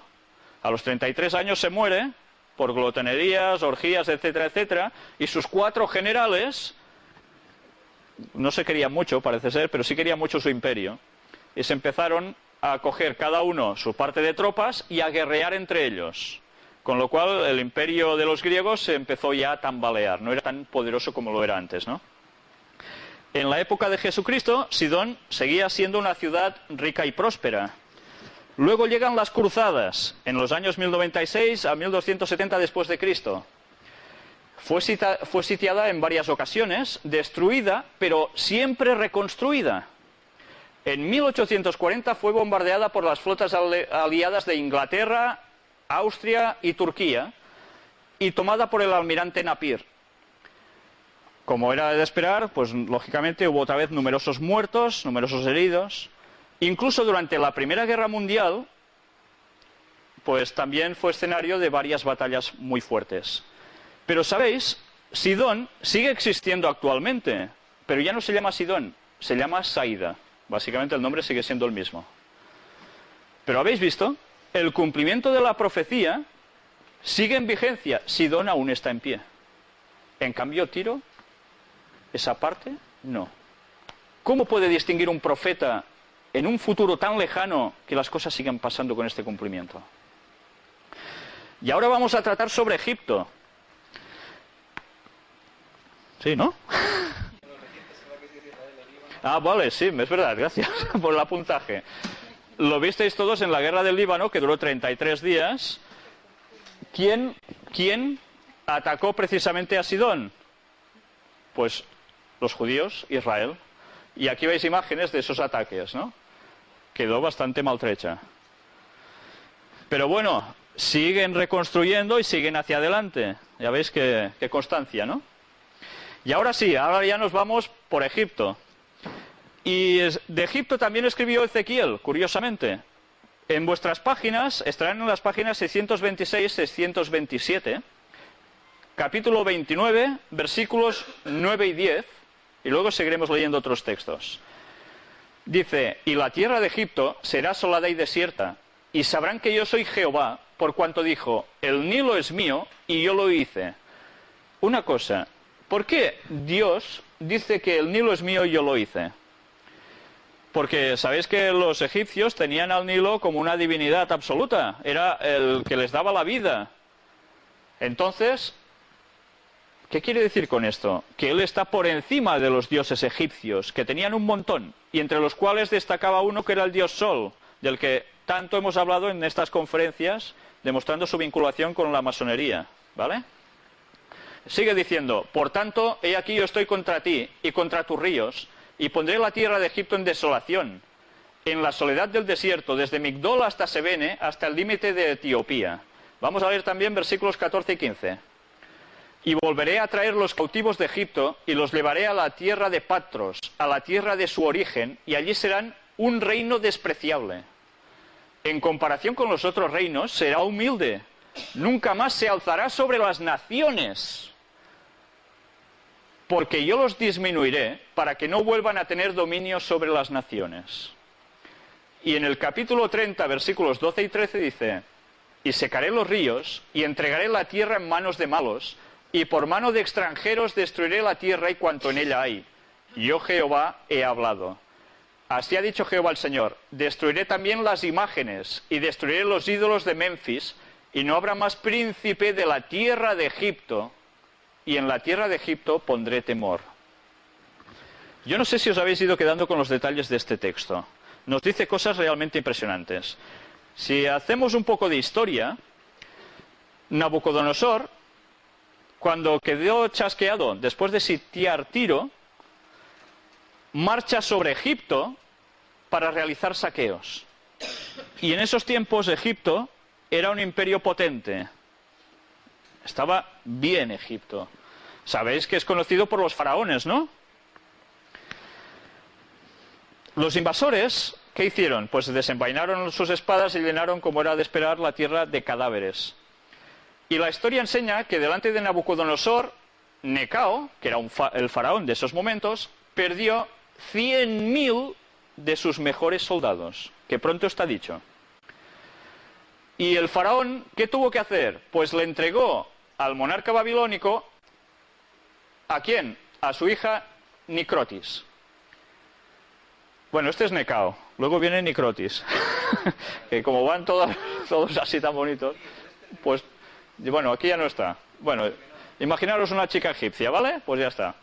Speaker 1: A los 33 años se muere por glotonerías, orgías, etcétera, etcétera, y sus 4 generales no se querían mucho, parece ser, pero sí querían mucho su imperio. Y se empezaron a coger cada uno su parte de tropas y a guerrear entre ellos. Con lo cual el imperio de los griegos se empezó ya a tambalear, no era tan poderoso como lo era antes, ¿no? En la época de Jesucristo, Sidón seguía siendo una ciudad rica y próspera. Luego llegan las cruzadas, en los años 1096 a 1270 después de Cristo. Fue sitiada en varias ocasiones, destruida, pero siempre reconstruida. En 1840 fue bombardeada por las flotas aliadas de Inglaterra, Austria y Turquía, y tomada por el almirante Napier. Como era de esperar, pues lógicamente hubo otra vez numerosos muertos, numerosos heridos. Incluso durante la Primera Guerra Mundial, pues también fue escenario de varias batallas muy fuertes. Pero sabéis, Sidón sigue existiendo actualmente, pero ya no se llama Sidón, se llama Saida. Básicamente el nombre sigue siendo el mismo. Pero ¿habéis visto? El cumplimiento de la profecía sigue en vigencia. Sidón aún está en pie. En cambio, Tiro, esa parte, no. ¿Cómo puede distinguir un profeta en un futuro tan lejano que las cosas sigan pasando con este cumplimiento? Y ahora vamos a tratar sobre Egipto. Sí, ¿no? Ah, vale, sí, es verdad, gracias por el apuntaje. Lo visteis todos en la guerra del Líbano, que duró 33 días. ¿Quién atacó precisamente a Sidón? Pues los judíos, Israel. Y aquí veis imágenes de esos ataques, ¿no? Quedó bastante maltrecha. Pero bueno, siguen reconstruyendo y siguen hacia adelante. Ya veis qué constancia, ¿no? Y ahora sí, ahora ya nos vamos por Egipto. Y de Egipto también escribió Ezequiel, curiosamente. En vuestras páginas, estarán en las páginas 626-627, capítulo 29, versículos 9 y 10, y luego seguiremos leyendo otros textos. Dice, y la tierra de Egipto será asolada y desierta, y sabrán que yo soy Jehová, por cuanto dijo, el Nilo es mío, y yo lo hice. Una cosa, ¿por qué Dios dice que el Nilo es mío y yo lo hice? Porque sabéis que los egipcios tenían al Nilo como una divinidad absoluta, era el que les daba la vida. Entonces, ¿qué quiere decir con esto? Que él está por encima de los dioses egipcios, que tenían un montón, y entre los cuales destacaba uno que era el dios Sol, del que tanto hemos hablado en estas conferencias, demostrando su vinculación con la masonería, ¿vale? Sigue diciendo, por tanto, he aquí yo estoy contra ti y contra tus ríos, y pondré la tierra de Egipto en desolación, en la soledad del desierto, desde Migdol hasta Sebene, hasta el límite de Etiopía. Vamos a leer también versículos 14 y 15. Y volveré a traer los cautivos de Egipto, y los llevaré a la tierra de Patros, a la tierra de su origen, y allí serán un reino despreciable. En comparación con los otros reinos, será humilde. Nunca más se alzará sobre las naciones, porque yo los disminuiré para que no vuelvan a tener dominio sobre las naciones. Y en el capítulo 30, versículos 12 y 13 dice, y secaré los ríos, y entregaré la tierra en manos de malos, y por mano de extranjeros destruiré la tierra y cuanto en ella hay. Yo Jehová he hablado. Así ha dicho Jehová el Señor, destruiré también las imágenes, y destruiré los ídolos de Memphis, y no habrá más príncipe de la tierra de Egipto, y en la tierra de Egipto pondré temor. Yo no sé si os habéis ido quedando con los detalles de este texto. Nos dice cosas realmente impresionantes. Si hacemos un poco de historia, Nabucodonosor, cuando quedó chasqueado después de sitiar Tiro, marcha sobre Egipto para realizar saqueos. Y en esos tiempos Egipto era un imperio potente. Estaba bien Egipto. Sabéis que es conocido por los faraones, ¿no? Los invasores, ¿qué hicieron? Pues desenvainaron sus espadas y llenaron, como era de esperar, la tierra de cadáveres. Y la historia enseña que delante de Nabucodonosor, Necao, que era el faraón de esos momentos, perdió 100.000 de sus mejores soldados, que pronto está dicho. Y el faraón, ¿qué tuvo que hacer? Pues le entregó al monarca babilónico, ¿a quién? A su hija Nicrotis. Bueno, este es Necao, luego viene Nicrotis, que como van todos así tan bonitos, pues, bueno, aquí ya no está. Bueno, imaginaros una chica egipcia, ¿vale? Pues ya está.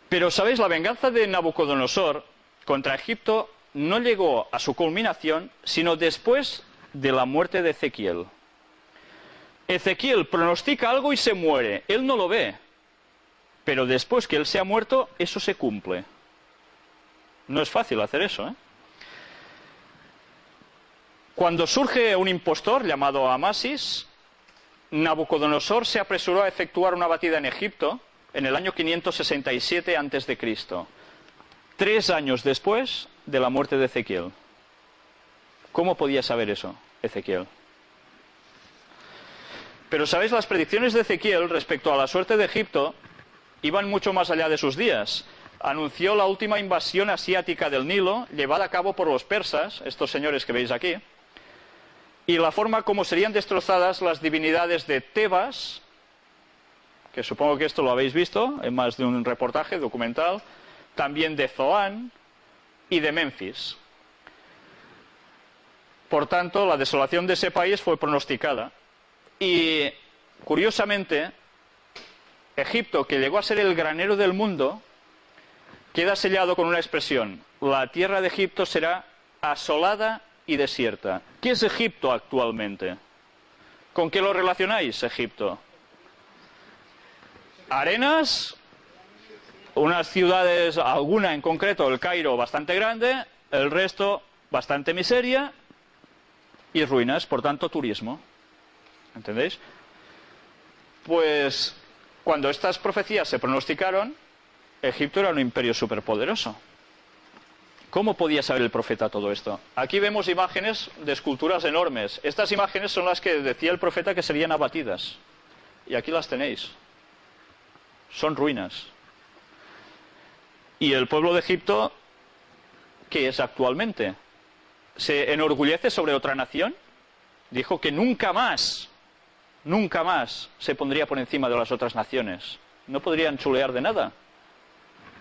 Speaker 1: Pero, ¿sabéis? La venganza de Nabucodonosor contra Egipto no llegó a su culminación, sino después de la muerte de Ezequiel. Ezequiel pronostica algo y se muere, él no lo ve, pero después que él se ha muerto, eso se cumple. No es fácil hacer eso, ¿eh? Cuando surge un impostor llamado Amasis, Nabucodonosor se apresuró a efectuar una batida en Egipto en el año 567 a.C., 3 años después de la muerte de Ezequiel. ¿Cómo podía saber eso, Ezequiel? Pero, ¿sabéis? Las predicciones de Ezequiel respecto a la suerte de Egipto iban mucho más allá de sus días. Anunció la última invasión asiática del Nilo, llevada a cabo por los persas, estos señores que veis aquí, y la forma como serían destrozadas las divinidades de Tebas, que supongo que esto lo habéis visto en más de un reportaje documental, también de Zoán y de Memphis. Por tanto, la desolación de ese país fue pronosticada. Y, curiosamente, Egipto, que llegó a ser el granero del mundo, queda sellado con una expresión: la tierra de Egipto será asolada y desierta. ¿Qué es Egipto actualmente? ¿Con qué lo relacionáis, Egipto? Arenas, unas ciudades, alguna en concreto, el Cairo, bastante grande, el resto, bastante miseria y ruinas, por tanto, turismo. ¿Entendéis? Pues, cuando estas profecías se pronosticaron, Egipto era un imperio superpoderoso. ¿Cómo podía saber el profeta todo esto? Aquí vemos imágenes de esculturas enormes. Estas imágenes son las que decía el profeta que serían abatidas. Y aquí las tenéis. Son ruinas. Y el pueblo de Egipto, ¿qué es actualmente? ¿Se enorgullece sobre otra nación? Dijo que nunca más se pondría por encima de las otras naciones. No podrían chulear de nada.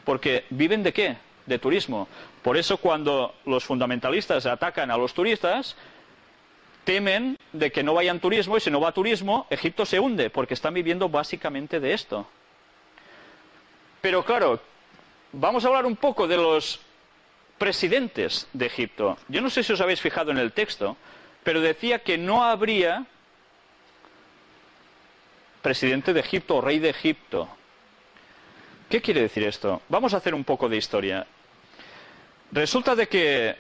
Speaker 1: Porque ¿viven de qué? De turismo. Por eso cuando los fundamentalistas atacan a los turistas, temen de que no vayan turismo, y si no va turismo, Egipto se hunde, porque están viviendo básicamente de esto. Pero claro, vamos a hablar un poco de los presidentes de Egipto. Yo no sé si os habéis fijado en el texto, pero decía que no habría presidente de Egipto o rey de Egipto. ¿Qué quiere decir esto? Vamos a hacer un poco de historia. Resulta de que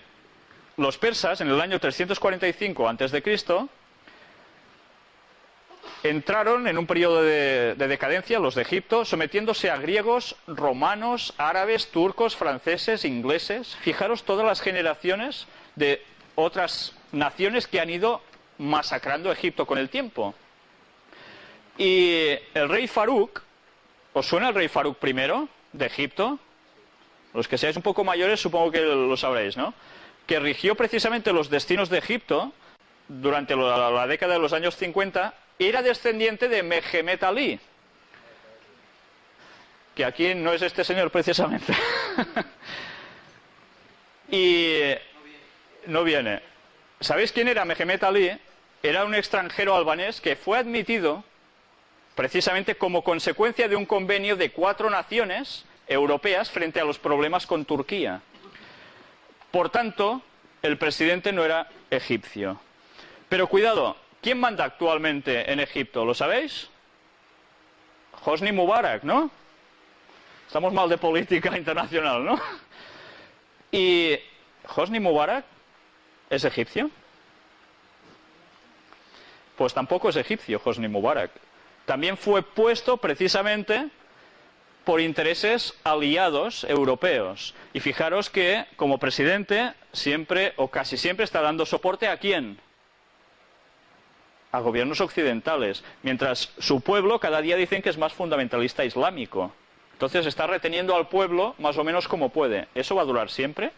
Speaker 1: los persas, en el año 345 a.C., entraron en un periodo de decadencia, los de Egipto, sometiéndose a griegos, romanos, árabes, turcos, franceses, ingleses. Fijaros todas las generaciones de otras naciones que han ido masacrando a Egipto con el tiempo. Y el rey Farouk, ¿os suena el rey Farouk I de Egipto? Los que seáis un poco mayores supongo que lo sabréis, ¿no? Que rigió precisamente los destinos de Egipto durante la década de los años 50, era descendiente de Mehemet Ali, que aquí no es este señor precisamente. Y no viene. ¿Sabéis quién era Mehemet Ali? Era un extranjero albanés que fue admitido precisamente como consecuencia de un convenio de 4 naciones europeas frente a los problemas con Turquía. Por tanto, el presidente no era egipcio. Pero cuidado, ¿quién manda actualmente en Egipto? ¿Lo sabéis? Hosni Mubarak, ¿no? Estamos mal de política internacional, ¿no? ¿Y Hosni Mubarak es egipcio? Pues tampoco es egipcio Hosni Mubarak. También fue puesto precisamente por intereses aliados europeos. Y fijaros que como presidente siempre o casi siempre está dando soporte ¿a quién? A gobiernos occidentales, mientras su pueblo cada día dicen que es más fundamentalista islámico. Entonces está reteniendo al pueblo más o menos como puede. ¿Eso va a durar siempre?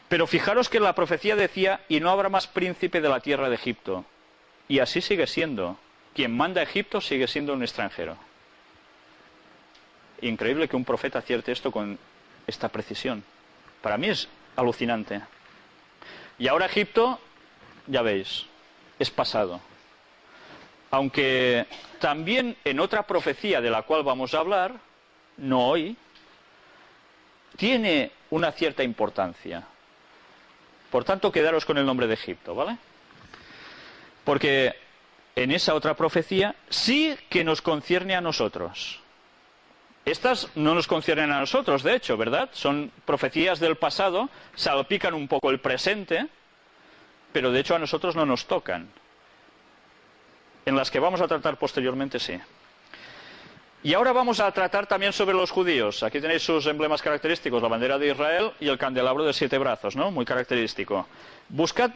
Speaker 1: Pero fijaros que la profecía decía, y no habrá más príncipe de la tierra de Egipto. Y así sigue siendo. Quien manda a Egipto sigue siendo un extranjero. Increíble que un profeta acierte esto con esta precisión. Para mí es alucinante. Y ahora Egipto, ya veis, es pasado. Aunque también en otra profecía de la cual vamos a hablar, no hoy, tiene una cierta importancia. Por tanto, quedaros con el nombre de Egipto, ¿vale? Porque en esa otra profecía sí que nos concierne a nosotros. Estas no nos conciernen a nosotros, de hecho, ¿verdad? Son profecías del pasado, salpican un poco el presente, pero de hecho a nosotros no nos tocan. En las que vamos a tratar posteriormente, sí. Y ahora vamos a tratar también sobre los judíos. Aquí tenéis sus emblemas característicos, la bandera de Israel y el candelabro de 7 brazos, ¿no? Muy característico. Buscad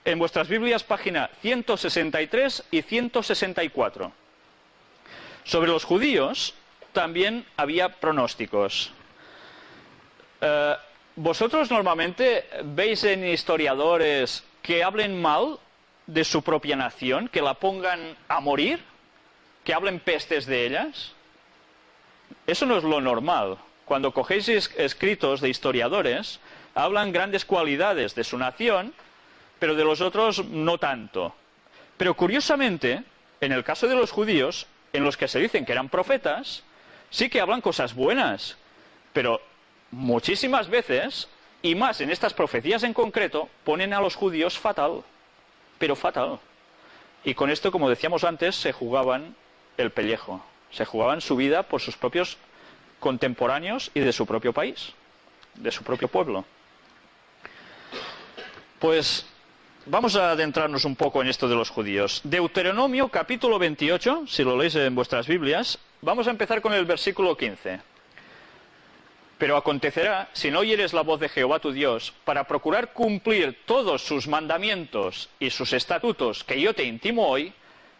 Speaker 1: en vuestras Biblias página 163 y 164. Sobre los judíos también había pronósticos. ¿Vosotros normalmente veis en historiadores que hablen mal de su propia nación, que la pongan a morir, que hablen pestes de ellas? Eso no es lo normal. Cuando cogéis escritos de historiadores, hablan grandes cualidades de su nación, pero de los otros no tanto. Pero curiosamente, en el caso de los judíos, en los que se dicen que eran profetas, sí que hablan cosas buenas, pero muchísimas veces, y más en estas profecías en concreto, ponen a los judíos fatal. Pero fatal. Y con esto, como decíamos antes, se jugaban el pellejo. Se jugaban su vida por sus propios contemporáneos y de su propio país, de su propio pueblo. Pues vamos a adentrarnos un poco en esto de los judíos. Deuteronomio capítulo 28, si lo leéis en vuestras Biblias, vamos a empezar con el versículo 15. Pero acontecerá, si no oyeres la voz de Jehová tu Dios, para procurar cumplir todos sus mandamientos y sus estatutos que yo te intimo hoy,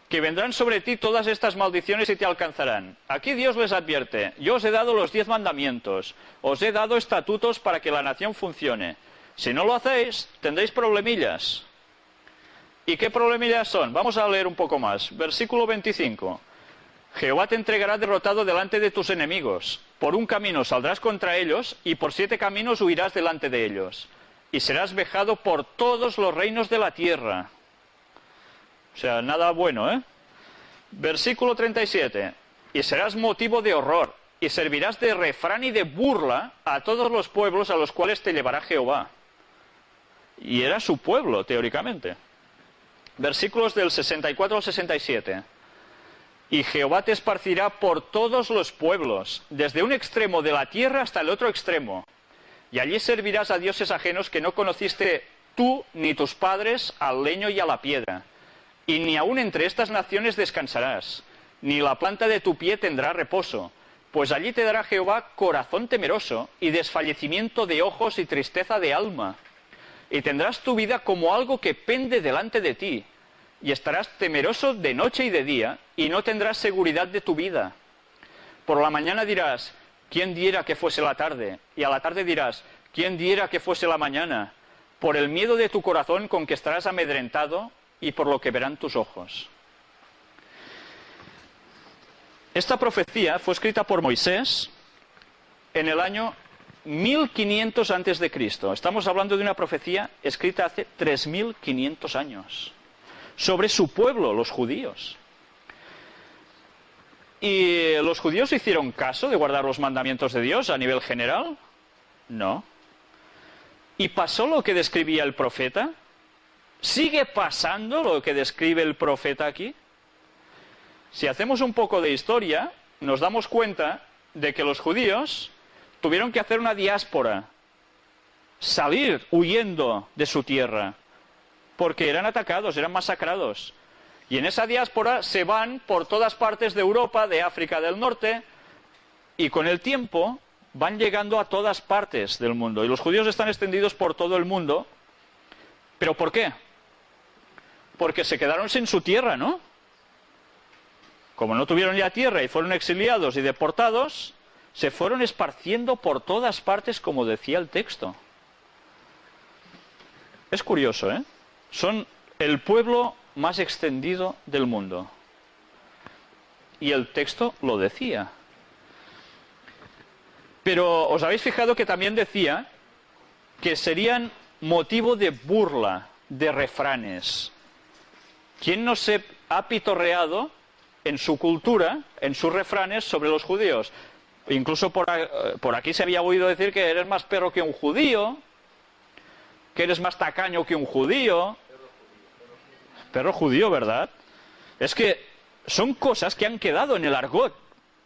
Speaker 1: que vendrán sobre ti todas estas maldiciones y te alcanzarán. Aquí Dios les advierte, yo os he dado los 10 mandamientos, os he dado estatutos para que la nación funcione. Si no lo hacéis, tendréis problemillas. ¿Y qué problemillas son? Vamos a leer un poco más. Versículo 25. Jehová te entregará derrotado delante de tus enemigos. Por un camino saldrás contra ellos, y por 7 caminos huirás delante de ellos. Y serás vejado por todos los reinos de la tierra. O sea, nada bueno, ¿eh? Versículo 37. Y serás motivo de horror, y servirás de refrán y de burla a todos los pueblos a los cuales te llevará Jehová. Y era su pueblo, teóricamente. Versículos del 64 al 67. Y Jehová te esparcirá por todos los pueblos, desde un extremo de la tierra hasta el otro extremo. Y allí servirás a dioses ajenos que no conociste tú ni tus padres, al leño y a la piedra. Y ni aun entre estas naciones descansarás, ni la planta de tu pie tendrá reposo, pues allí te dará Jehová corazón temeroso, y desfallecimiento de ojos y tristeza de alma. Y tendrás tu vida como algo que pende delante de ti, y estarás temeroso de noche y de día, y no tendrás seguridad de tu vida. Por la mañana dirás, ¿quién diera que fuese la tarde? Y a la tarde dirás, ¿quién diera que fuese la mañana? Por el miedo de tu corazón con que estarás amedrentado, y por lo que verán tus ojos. Esta profecía fue escrita por Moisés en el año 1500 antes de Cristo. Estamos hablando de una profecía escrita hace 3500 años. Sobre su pueblo, los judíos. ¿Y los judíos hicieron caso de guardar los mandamientos de Dios a nivel general? No. ¿Y pasó lo que describía el profeta? ¿Sigue pasando lo que describe el profeta aquí? Si hacemos un poco de historia, nos damos cuenta de que los judíos tuvieron que hacer una diáspora, salir huyendo de su tierra, porque eran atacados, eran masacrados. Y en esa diáspora se van por todas partes de Europa, de África del Norte, y con el tiempo van llegando a todas partes del mundo. Y los judíos están extendidos por todo el mundo. ¿Pero por qué? Porque se quedaron sin su tierra, ¿no? Como no tuvieron ya tierra y fueron exiliados y deportados, se fueron esparciendo por todas partes, como decía el texto. Es curioso, ¿eh? Son el pueblo más extendido del mundo. Y el texto lo decía. Pero ¿os habéis fijado que también decía que serían motivo de burla, de refranes? ¿Quién no se ha pitorreado en su cultura, en sus refranes sobre los judíos? Incluso por aquí se había oído decir que eres más perro que un judío, que eres más tacaño que un judío. Perro judío, ¿verdad? Es que son cosas que han quedado en el argot.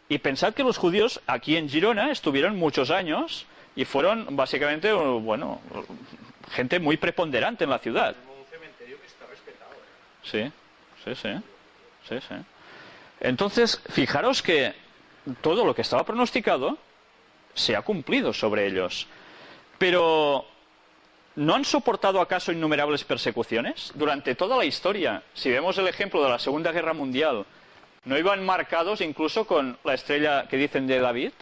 Speaker 1: Y pensad que los judíos aquí en Girona estuvieron muchos años y fueron básicamente, bueno, gente muy preponderante en la ciudad.
Speaker 3: Un cementerio que está respetado.
Speaker 1: Sí. Entonces, fijaros que todo lo que estaba pronosticado se ha cumplido sobre ellos. Pero ¿no han soportado acaso innumerables persecuciones? Durante toda la historia, si vemos el ejemplo de la Segunda Guerra Mundial, ¿no iban marcados incluso con la estrella que dicen de David?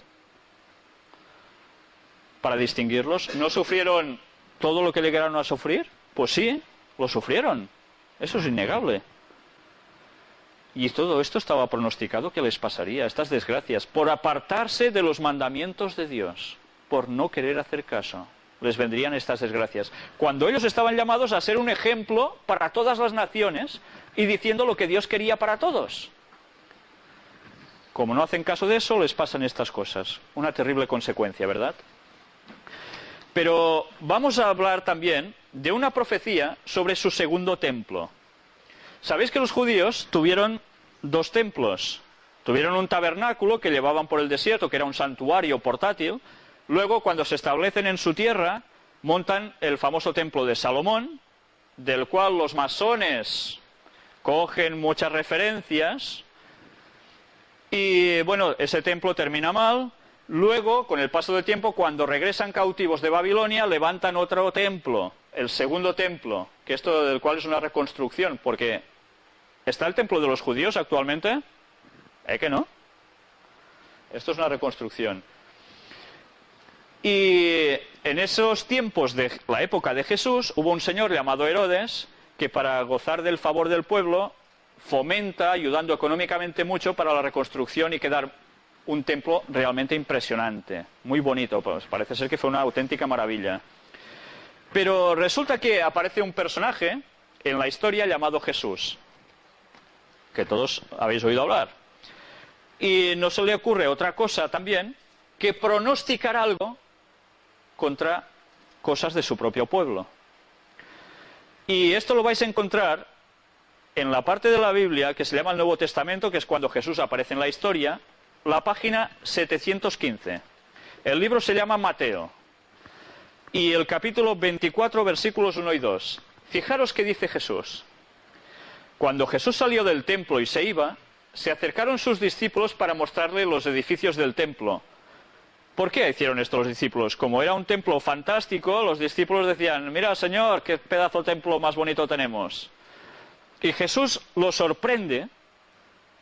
Speaker 1: Para distinguirlos. ¿No sufrieron todo lo que llegaron a sufrir? Pues sí, lo sufrieron. Eso es innegable. Y todo esto estaba pronosticado que les pasaría, estas desgracias, por apartarse de los mandamientos de Dios, por no querer hacer caso. Les vendrían estas desgracias. Cuando ellos estaban llamados a ser un ejemplo para todas las naciones y diciendo lo que Dios quería para todos. Como no hacen caso de eso, les pasan estas cosas. Una terrible consecuencia, ¿verdad? Pero vamos a hablar también de una profecía sobre su segundo templo. ¿Sabéis que los judíos tuvieron dos templos? Tuvieron un tabernáculo que llevaban por el desierto, que era un santuario portátil. Luego, cuando se establecen en su tierra, montan el famoso templo de Salomón, del cual los masones cogen muchas referencias. Y bueno, ese templo termina mal. Luego, con el paso del tiempo, cuando regresan cautivos de Babilonia, levantan otro templo, el segundo templo, que esto del cual es una reconstrucción, porque ¿está el templo de los judíos actualmente? Que no. Esto es una reconstrucción. Y en esos tiempos de la época de Jesús, hubo un señor llamado Herodes, que para gozar del favor del pueblo, fomenta, ayudando económicamente mucho para la reconstrucción y quedar un templo realmente impresionante, muy bonito, pues parece ser que fue una auténtica maravilla. Pero resulta que aparece un personaje en la historia llamado Jesús, que todos habéis oído hablar. Y no se le ocurre otra cosa también que pronosticar algo contra cosas de su propio pueblo. Y esto lo vais a encontrar en la parte de la Biblia que se llama el Nuevo Testamento, que es cuando Jesús aparece en la historia, la página 715. El libro se llama Mateo. Y el capítulo 24, versículos 1 y 2. Fijaros qué dice Jesús. Cuando Jesús salió del templo y se iba, se acercaron sus discípulos para mostrarle los edificios del templo. ¿Por qué hicieron esto los discípulos? Como era un templo fantástico, los discípulos decían, mira, Señor, qué pedazo de templo más bonito tenemos. Y Jesús los sorprende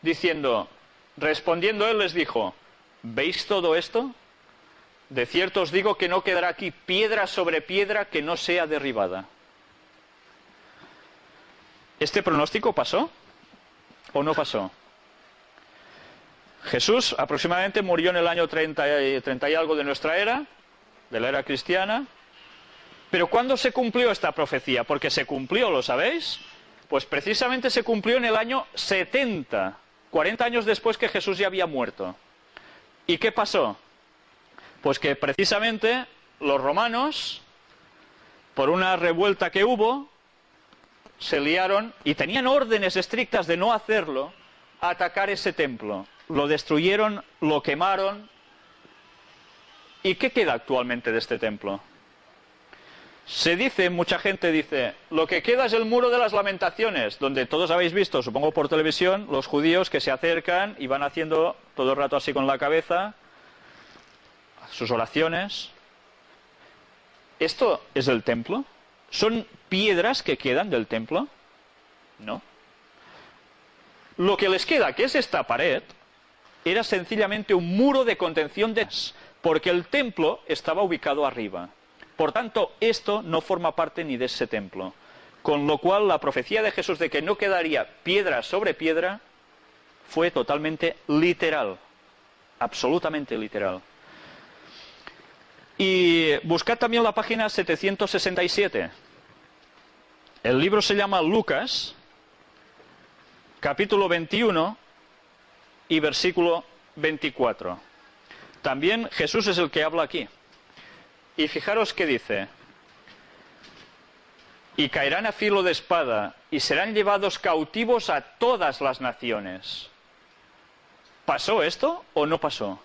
Speaker 1: diciendo, respondiendo él les dijo, ¿veis todo esto? De cierto os digo que no quedará aquí piedra sobre piedra que no sea derribada. ¿Este pronóstico pasó o no pasó? Jesús aproximadamente murió en el año 30 y algo de nuestra era, de la era cristiana. Pero ¿cuándo se cumplió esta profecía? Porque se cumplió, ¿lo sabéis? Pues precisamente se cumplió en el año 70, 40 años después que Jesús ya había muerto. ¿Y qué pasó? Pues que precisamente los romanos, por una revuelta que hubo, se liaron y tenían órdenes estrictas de no hacerlo, a atacar ese templo. Lo destruyeron, lo quemaron ¿Y qué queda actualmente de este templo? Se dice, mucha gente dice, lo que queda es el muro de las lamentaciones, donde todos habéis visto, supongo por televisión, los judíos que se acercan y van haciendo todo el rato así con la cabeza sus oraciones. ¿Esto es el templo? ¿Son piedras que quedan del templo? No. Lo que les queda, que es esta pared, era sencillamente un muro de contención porque el templo estaba ubicado arriba. Por tanto, esto no forma parte ni de ese templo. Con lo cual, la profecía de Jesús de que no quedaría piedra sobre piedra fue totalmente literal. Absolutamente literal. Y buscad también la página 767. El libro se llama Lucas, capítulo 21 y versículo 24. También Jesús es el que habla aquí. Y fijaros que dice, y caerán a filo de espada, y serán llevados cautivos a todas las naciones. ¿Pasó esto o no pasó?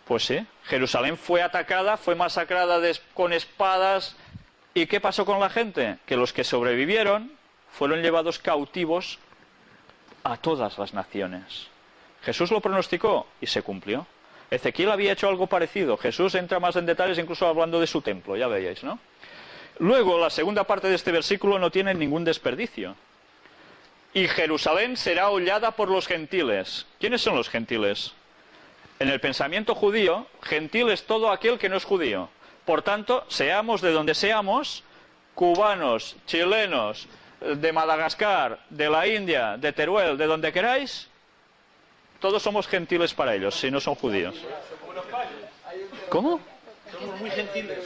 Speaker 1: Pues sí, Jerusalén fue atacada, fue masacrada con espadas. ¿Y qué pasó con la gente? Que los que sobrevivieron fueron llevados cautivos a todas las naciones. Jesús lo pronosticó y se cumplió. Ezequiel había hecho algo parecido. Jesús entra más en detalles incluso hablando de su templo, ya veíais, ¿no? Luego, la segunda parte de este versículo no tiene ningún desperdicio. Y Jerusalén será hollada por los gentiles. ¿Quiénes son los gentiles? En el pensamiento judío, gentil es todo aquel que no es judío. Por tanto, seamos de donde seamos, cubanos, chilenos, de Madagascar, de la India, de Teruel, de donde queráis, todos somos gentiles para ellos, si no son judíos. ¿Cómo?
Speaker 3: Somos muy gentiles.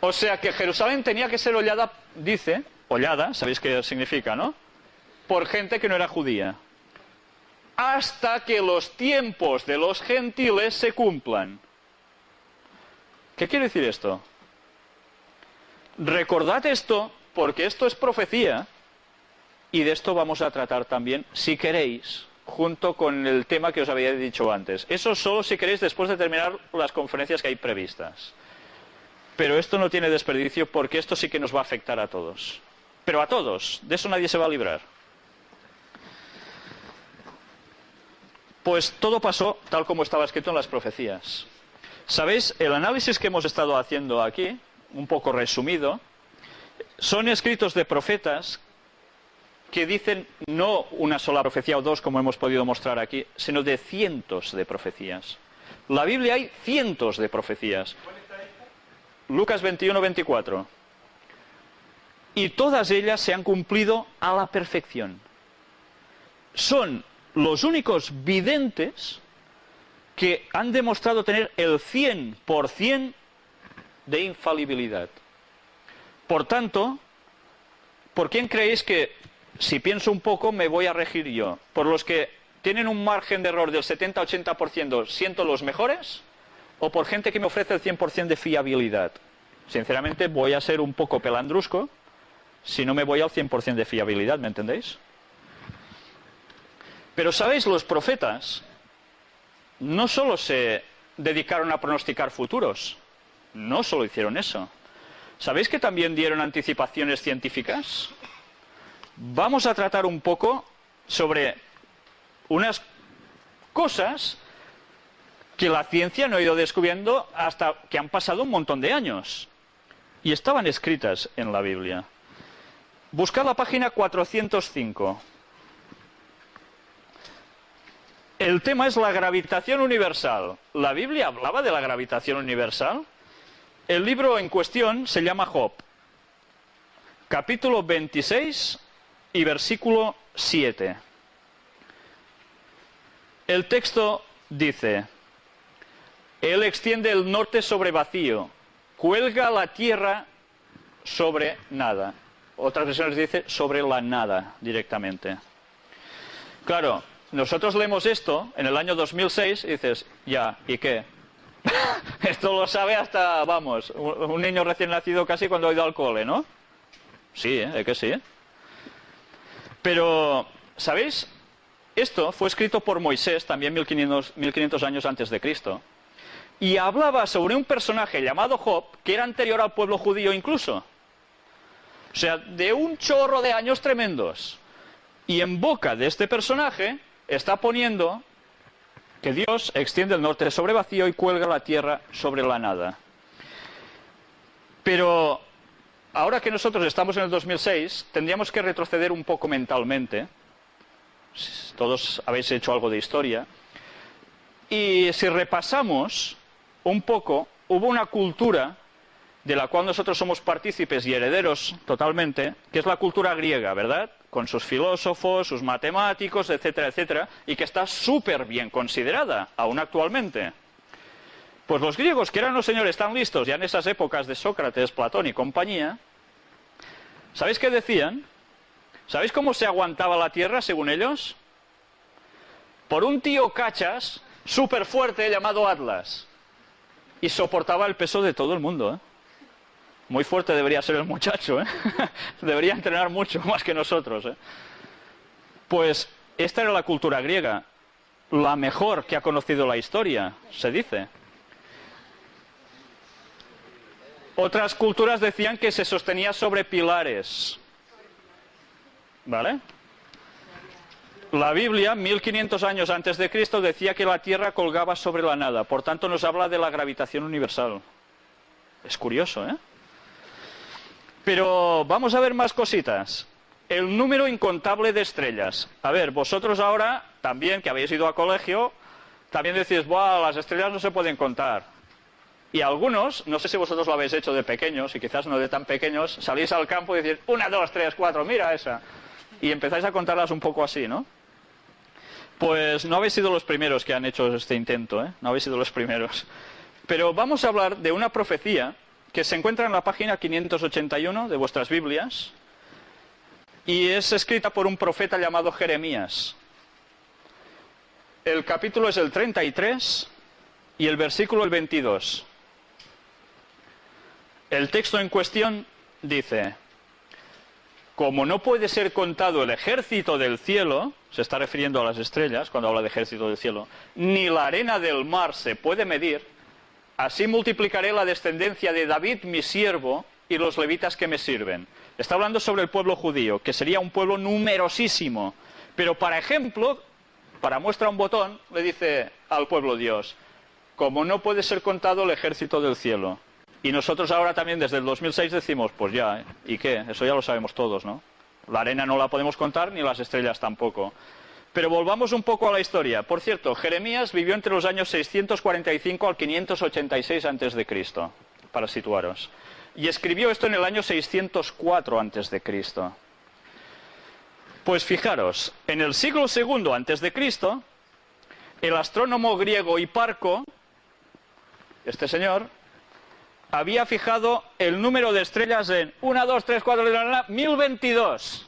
Speaker 1: O sea que Jerusalén tenía que ser hollada, dice, hollada, sabéis qué significa, ¿no? Por gente que no era judía. Hasta que los tiempos de los gentiles se cumplan. ¿Qué quiere decir esto? Recordad esto, porque esto es profecía. Y de esto vamos a tratar también, si queréis, junto con el tema que os había dicho antes. Eso solo si queréis después de terminar las conferencias que hay previstas. Pero esto no tiene desperdicio porque esto sí que nos va a afectar a todos. Pero a todos, de eso nadie se va a librar. Pues todo pasó tal como estaba escrito en las profecías. ¿Sabéis? El análisis que hemos estado haciendo aquí, un poco resumido, son escritos de profetas que dicen no una sola profecía o dos, como hemos podido mostrar aquí, sino de cientos de profecías. En la Biblia hay cientos de profecías. Lucas 21, 24. Y todas ellas se han cumplido a la perfección. Son los únicos videntes que han demostrado tener el 100% de infalibilidad. Por tanto, ¿por quién creéis que, si pienso un poco, me voy a regir yo? ¿Por los que tienen un margen de error del 70-80%, siento los mejores? ¿O por gente que me ofrece el 100% de fiabilidad? Sinceramente, voy a ser un poco pelandrusco si no me voy al 100% de fiabilidad, ¿me entendéis? Pero, ¿sabéis? Los profetas no solo se dedicaron a pronosticar futuros, no solo hicieron eso. ¿Sabéis que también dieron anticipaciones científicas? Vamos a tratar un poco sobre unas cosas que la ciencia no ha ido descubriendo hasta que han pasado un montón de años. Y estaban escritas en la Biblia. Buscad la página 405. El tema es la gravitación universal. ¿La Biblia hablaba de la gravitación universal? El libro en cuestión se llama Job. Capítulo 26 y versículo 7. El texto dice: Él extiende el norte sobre vacío, cuelga la tierra sobre nada. Otras versiones dice sobre la nada directamente. Claro, nosotros leemos esto en el año 2006 y dices, ya, ¿y qué? Esto lo sabe hasta, vamos, un niño recién nacido casi cuando ha ido al cole, ¿no? Sí, que sí. Pero, ¿sabéis? Esto fue escrito por Moisés, también 1500 años antes de Cristo, y hablaba sobre un personaje llamado Job, que era anterior al pueblo judío incluso. O sea, de un chorro de años tremendos. Y en boca de este personaje está poniendo que Dios extiende el norte sobre vacío y cuelga la tierra sobre la nada. Pero ahora que nosotros estamos en el 2006, tendríamos que retroceder un poco mentalmente. Todos habéis hecho algo de historia. Y si repasamos un poco, hubo una cultura de la cual nosotros somos partícipes y herederos totalmente, que es la cultura griega, ¿verdad? Con sus filósofos, sus matemáticos, etcétera, etcétera, y que está súper bien considerada, aún actualmente. Pues los griegos, que eran los señores tan listos ya en esas épocas de Sócrates, Platón y compañía, ¿sabéis qué decían? ¿Sabéis cómo se aguantaba la tierra, según ellos? Por un tío cachas, súper fuerte, llamado Atlas. Y soportaba el peso de todo el mundo, ¿eh? Muy fuerte debería ser el muchacho, ¿eh? Debería entrenar mucho más que nosotros, ¿eh? Pues esta era la cultura griega, la mejor que ha conocido la historia, se dice. Otras culturas decían que se sostenía sobre pilares, ¿vale? La Biblia, 1500 años antes de Cristo, decía que la Tierra colgaba sobre la nada, por tanto nos habla de la gravitación universal. Es curioso, ¿eh? Pero vamos a ver más cositas. El número incontable de estrellas. A ver, vosotros ahora, también, que habéis ido a colegio, también decís, ¡buah, las estrellas no se pueden contar! Y algunos, no sé si vosotros lo habéis hecho de pequeños, y quizás no de tan pequeños, salís al campo y decís, 1, 2, 3, 4, mira esa. Y empezáis a contarlas un poco así, ¿no? Pues no habéis sido los primeros que han hecho este intento, ¿eh? No habéis sido los primeros. Pero vamos a hablar de una profecía que se encuentra en la página 581 de vuestras Biblias, y es escrita por un profeta llamado Jeremías. El capítulo es el 33 y el versículo el 22. El texto en cuestión dice: como no puede ser contado el ejército del cielo, se está refiriendo a las estrellas cuando habla de ejército del cielo, ni la arena del mar se puede medir, así multiplicaré la descendencia de David mi siervo y los levitas que me sirven. Está hablando sobre el pueblo judío, que sería un pueblo numerosísimo. Pero para ejemplo, para muestra un botón, le dice al pueblo Dios, como no puede ser contado el ejército del cielo. Y nosotros ahora también desde el 2006 decimos, pues ya, ¿y qué? Eso ya lo sabemos todos, ¿no? La arena no la podemos contar, ni las estrellas tampoco. Pero volvamos un poco a la historia. Por cierto, Jeremías vivió entre los años 645 al 586 a.C., para situaros. Y escribió esto en el año 604 a.C. Pues fijaros, en el siglo II a.C., el astrónomo griego Hiparco, este señor, había fijado el número de estrellas en 1, 2, 3, 4, 1022.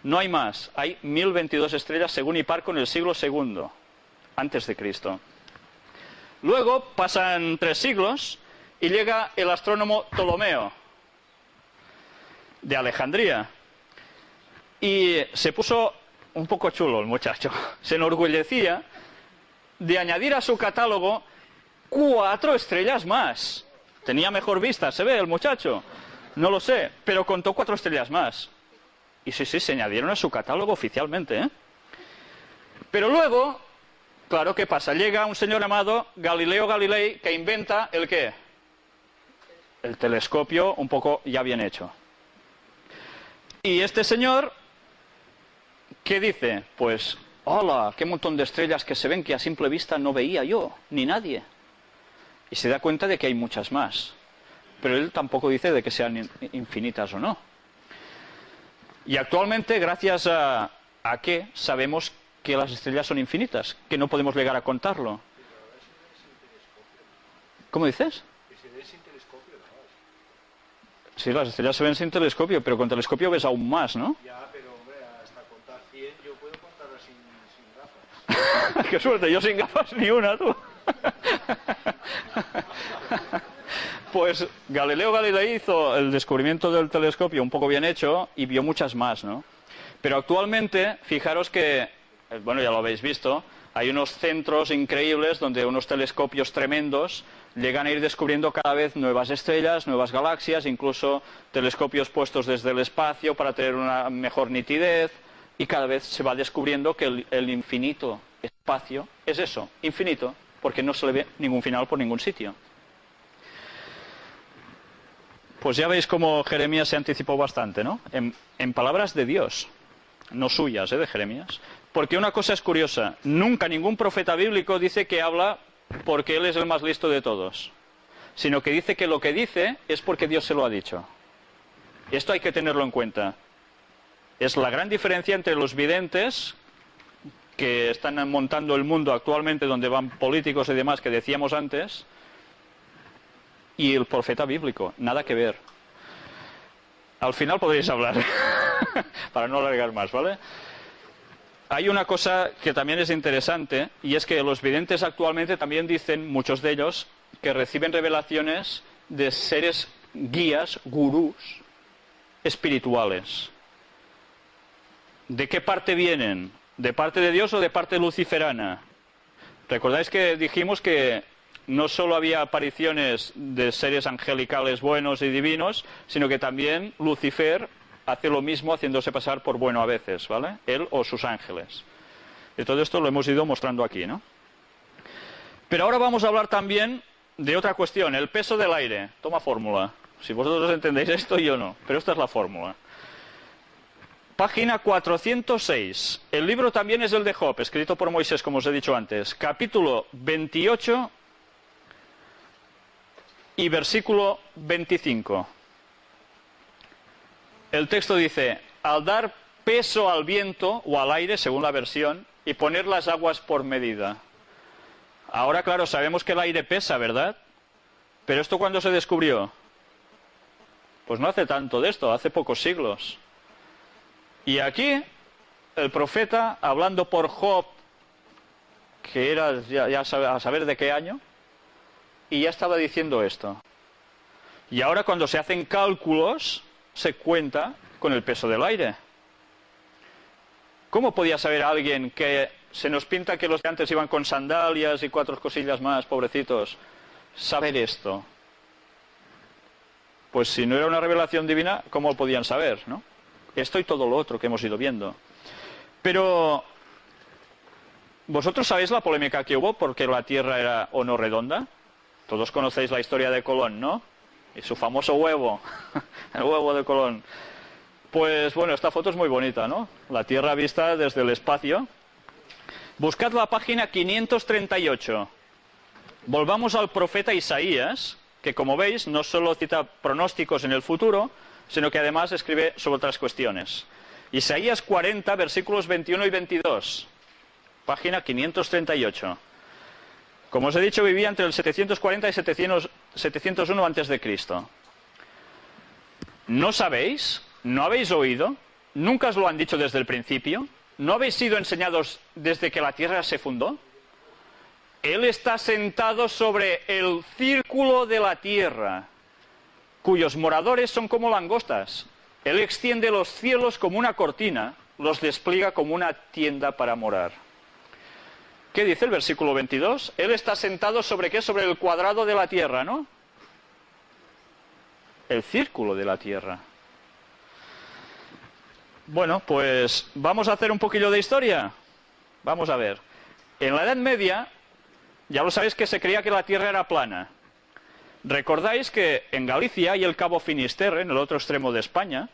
Speaker 1: No hay más, hay 1022 estrellas según Hiparco en el siglo II antes de Cristo. Luego pasan 3 siglos y llega el astrónomo Ptolomeo de Alejandría y se puso un poco chulo el muchacho. Se enorgullecía de añadir a su catálogo 4 estrellas más. Tenía mejor vista, se ve el muchacho, no lo sé, pero contó 4 estrellas más. Y sí, se añadieron a su catálogo oficialmente, ¿eh? Pero luego, claro, ¿qué pasa? Llega un señor llamado Galileo Galilei que inventa ¿el qué? El telescopio un poco ya bien hecho. Y este señor, ¿qué dice? Pues, ¡hola! ¡Qué montón de estrellas que se ven que a simple vista no veía yo, ni nadie! Y se da cuenta de que hay muchas más. Pero él tampoco dice de que sean infinitas o no. Y actualmente, gracias a qué sabemos que las estrellas son infinitas, que no podemos llegar a contarlo. ¿Cómo dices?
Speaker 3: Que se ve sin telescopio, ¿no?
Speaker 1: Sí, las estrellas se ven sin telescopio, pero con telescopio ves aún más, ¿no?
Speaker 3: Ya, pero hombre, hasta contar 100 yo puedo contarlas sin gafas.
Speaker 1: ¡Qué suerte! Yo sin gafas ni una, tú. Pues Galileo Galilei hizo el descubrimiento del telescopio un poco bien hecho y vio muchas más, ¿no? Pero actualmente, fijaros que bueno, ya lo habéis visto, hay unos centros increíbles donde unos telescopios tremendos llegan a ir descubriendo cada vez nuevas estrellas, nuevas galaxias, incluso telescopios puestos desde el espacio para tener una mejor nitidez, y cada vez se va descubriendo que el infinito espacio es eso, infinito, porque no se le ve ningún final por ningún sitio. Pues ya veis cómo Jeremías se anticipó bastante, ¿no? En palabras de Dios, no suyas, de Jeremías. Porque una cosa es curiosa, nunca ningún profeta bíblico dice que habla porque él es el más listo de todos, sino que dice que lo que dice es porque Dios se lo ha dicho. Esto hay que tenerlo en cuenta. Es la gran diferencia entre los videntes que están montando el mundo actualmente, donde van políticos y demás que decíamos antes, y el profeta bíblico. Nada que ver. Al final podréis hablar, para no alargar más, ¿vale? Hay una cosa que también es interesante, y es que los videntes actualmente también dicen, muchos de ellos, que reciben revelaciones de seres guías, gurús, espirituales. ¿De qué parte vienen? ¿De parte de Dios o de parte luciferana? ¿Recordáis que dijimos que no solo había apariciones de seres angelicales buenos y divinos, sino que también Lucifer hace lo mismo haciéndose pasar por bueno a veces, ¿vale? Él o sus ángeles. Y todo esto lo hemos ido mostrando aquí, ¿no? Pero ahora vamos a hablar también de otra cuestión, el peso del aire. Toma fórmula. Si vosotros entendéis esto, yo no. Pero esta es la fórmula. Página 406. El libro también es el de Job, escrito por Moisés, como os he dicho antes. Capítulo 28 y versículo 25. El texto dice, al dar peso al viento o al aire, según la versión, y poner las aguas por medida. Ahora, claro, sabemos que el aire pesa, ¿verdad? Pero ¿esto cuándo se descubrió? Pues no hace tanto de esto, hace pocos siglos. Y aquí, el profeta, hablando por Job, que era ya a saber de qué año, y ya estaba diciendo esto. Y ahora cuando se hacen cálculos, se cuenta con el peso del aire. ¿Cómo podía saber alguien que se nos pinta que los de antes iban con sandalias y 4 cosillas más, pobrecitos, saber esto? Pues si no era una revelación divina, ¿cómo lo podían saber, no? Esto y todo lo otro que hemos ido viendo. Pero, ¿vosotros sabéis la polémica que hubo porque la Tierra era o no redonda? Todos conocéis la historia de Colón, ¿no? Y su famoso huevo, el huevo de Colón. Pues bueno, esta foto es muy bonita, ¿no? La Tierra vista desde el espacio. Buscad la página 538. Volvamos al profeta Isaías, que como veis no solo cita pronósticos en el futuro, sino que además escribe sobre otras cuestiones. Isaías 40, versículos 21 y 22. Página 538. Como os he dicho, vivía entre el 740 y 701 antes de Cristo. ¿No sabéis? ¿No habéis oído? ¿Nunca os lo han dicho desde el principio? ¿No habéis sido enseñados desde que la tierra se fundó? Él está sentado sobre el círculo de la tierra, cuyos moradores son como langostas. Él extiende los cielos como una cortina, los despliega como una tienda para morar. ¿Qué dice el versículo 22? Él está sentado sobre ¿qué? Sobre el cuadrado de la tierra, ¿no? El círculo de la tierra. Bueno, pues vamos a hacer un poquillo de historia. Vamos a ver. En la Edad Media, ya lo sabéis que se creía que la tierra era plana. Recordáis que en Galicia hay el Cabo Finisterre, en el otro extremo de España,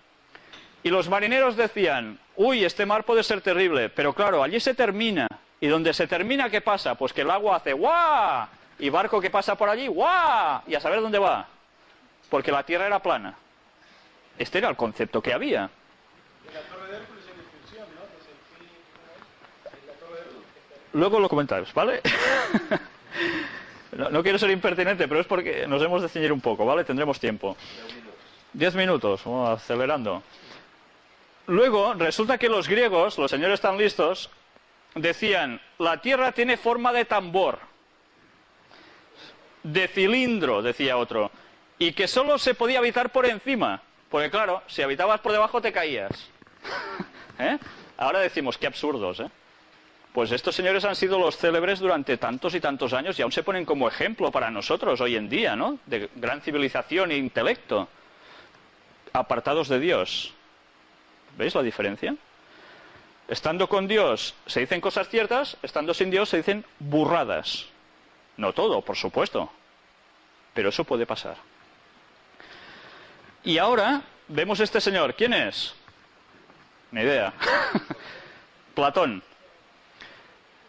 Speaker 1: y los marineros decían, uy, este mar puede ser terrible, pero claro, allí se termina. Y donde se termina, ¿qué pasa? Pues que el agua hace ¡guau! Y barco que pasa por allí ¡guau! Y a saber dónde va. Porque la tierra era plana. Este era el concepto que había. Luego lo comentáis, ¿vale? No quiero ser impertinente, pero es porque nos hemos de ceñir un poco, ¿vale? Tendremos tiempo. 10 minutos, vamos acelerando. Luego, resulta que los griegos, los señores tan listos, decían, la tierra tiene forma de tambor, de cilindro, decía otro, y que solo se podía habitar por encima, porque claro, si habitabas por debajo te caías. ¿Eh? Ahora decimos, qué absurdos, ¿eh? Pues estos señores han sido los célebres durante tantos y tantos años y aún se ponen como ejemplo para nosotros hoy en día, ¿no? De gran civilización e intelecto, apartados de Dios. ¿Veis la diferencia? Estando con Dios se dicen cosas ciertas, estando sin Dios se dicen burradas. No todo, por supuesto, pero eso puede pasar. Y ahora vemos este señor. ¿Quién es? Ni idea. Platón.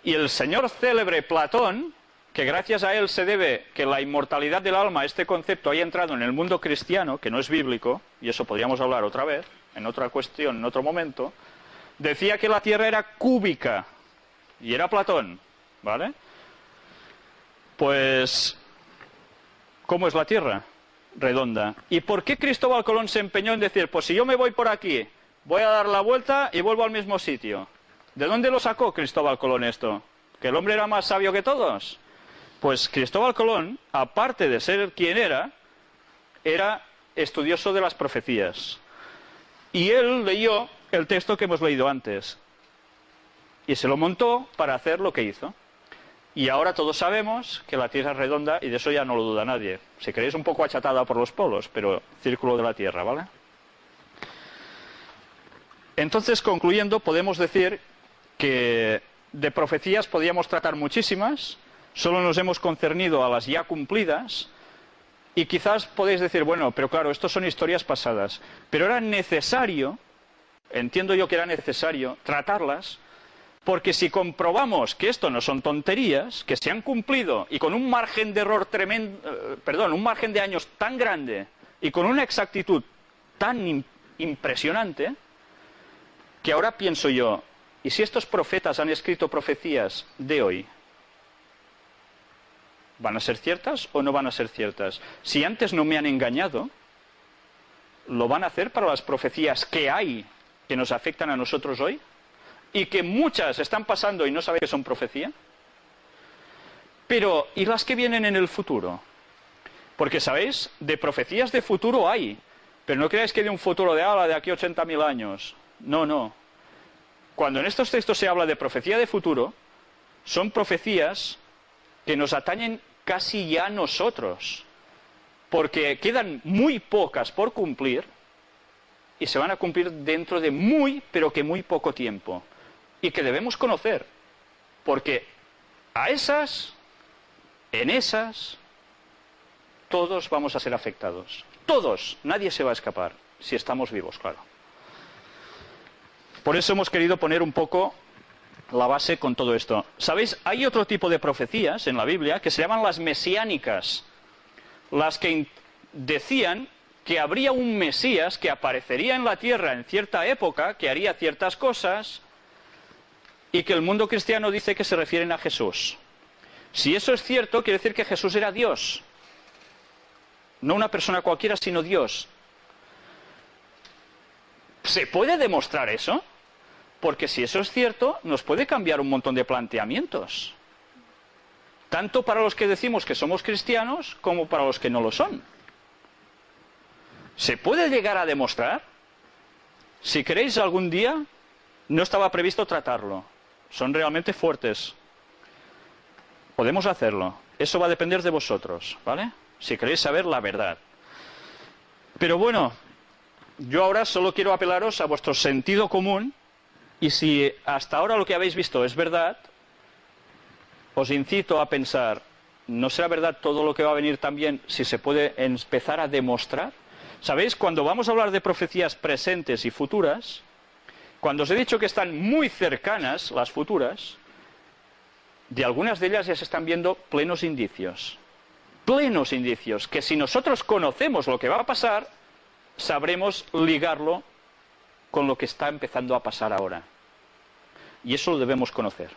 Speaker 1: Y el señor célebre Platón, que gracias a él se debe que la inmortalidad del alma, este concepto, haya entrado en el mundo cristiano, que no es bíblico, y eso podríamos hablar otra vez, en otra cuestión, en otro momento, decía que la Tierra era cúbica, y era Platón, ¿vale? Pues, ¿cómo es la Tierra? Redonda. ¿Y por qué Cristóbal Colón se empeñó en decir, pues si yo me voy por aquí, voy a dar la vuelta y vuelvo al mismo sitio? ¿De dónde lo sacó Cristóbal Colón esto? ¿Que el hombre era más sabio que todos? Pues Cristóbal Colón, aparte de ser quien era estudioso de las profecías. Y él leyó el texto que hemos leído antes. Y se lo montó para hacer lo que hizo. Y ahora todos sabemos que la Tierra es redonda y de eso ya no lo duda nadie. Si queréis un poco achatada por los polos, pero círculo de la Tierra, ¿vale? Entonces, concluyendo, podemos decir que de profecías podíamos tratar muchísimas, solo nos hemos concernido a las ya cumplidas, y quizás podéis decir, bueno, pero claro, esto son historias pasadas, pero era necesario, entiendo yo que era necesario, tratarlas, porque si comprobamos que esto no son tonterías, que se han cumplido, y con un margen de error tremendo, un margen de años tan grande, y con una exactitud tan impresionante, que ahora pienso yo, ¿y si estos profetas han escrito profecías de hoy? ¿Van a ser ciertas o no van a ser ciertas? Si antes no me han engañado, ¿lo van a hacer para las profecías que hay que nos afectan a nosotros hoy? Y que muchas están pasando y no sabéis que son profecía. Pero, ¿y las que vienen en el futuro? Porque, ¿sabéis? De profecías de futuro hay. Pero no creáis que de un futuro de aquí a 80.000 años. No, no. Cuando en estos textos se habla de profecía de futuro, son profecías que nos atañen casi ya a nosotros. Porque quedan muy pocas por cumplir y se van a cumplir dentro de muy, pero que muy poco tiempo. Y que debemos conocer. Porque a esas, en esas, todos vamos a ser afectados. Todos. Nadie se va a escapar. Si estamos vivos, claro. Por eso hemos querido poner un poco la base con todo esto. ¿Sabéis? Hay otro tipo de profecías en la Biblia que se llaman las mesiánicas. Las que decían que habría un Mesías que aparecería en la tierra en cierta época, que haría ciertas cosas, y que el mundo cristiano dice que se refieren a Jesús. Si eso es cierto, quiere decir que Jesús era Dios. No una persona cualquiera, sino Dios. ¿Se puede demostrar eso? Porque si eso es cierto, nos puede cambiar un montón de planteamientos. Tanto para los que decimos que somos cristianos, como para los que no lo son. ¿Se puede llegar a demostrar? Si queréis algún día, no estaba previsto tratarlo. Son realmente fuertes. Podemos hacerlo. Eso va a depender de vosotros, ¿vale? Si queréis saber la verdad. Pero bueno, yo ahora solo quiero apelaros a vuestro sentido común, y si hasta ahora lo que habéis visto es verdad, os incito a pensar, ¿no será verdad todo lo que va a venir también si se puede empezar a demostrar? ¿Sabéis? Cuando vamos a hablar de profecías presentes y futuras, cuando os he dicho que están muy cercanas las futuras, de algunas de ellas ya se están viendo plenos indicios. Plenos indicios, que si nosotros conocemos lo que va a pasar, sabremos ligarlo con lo que está empezando a pasar ahora. Y eso lo debemos conocer.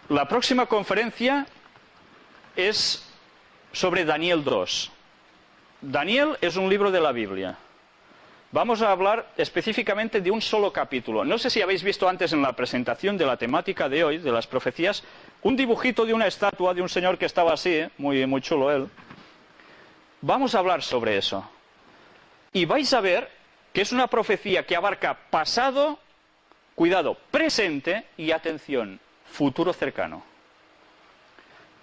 Speaker 1: La próxima conferencia es sobre Daniel 2. Daniel es un libro de la Biblia. Vamos a hablar específicamente de un solo capítulo. No sé si habéis visto antes en la presentación de la temática de hoy, de las profecías, un dibujito de una estatua de un señor que estaba así, muy chulo él. Vamos a hablar sobre eso. Y vais a ver que es una profecía que abarca pasado, cuidado, presente y atención, futuro cercano.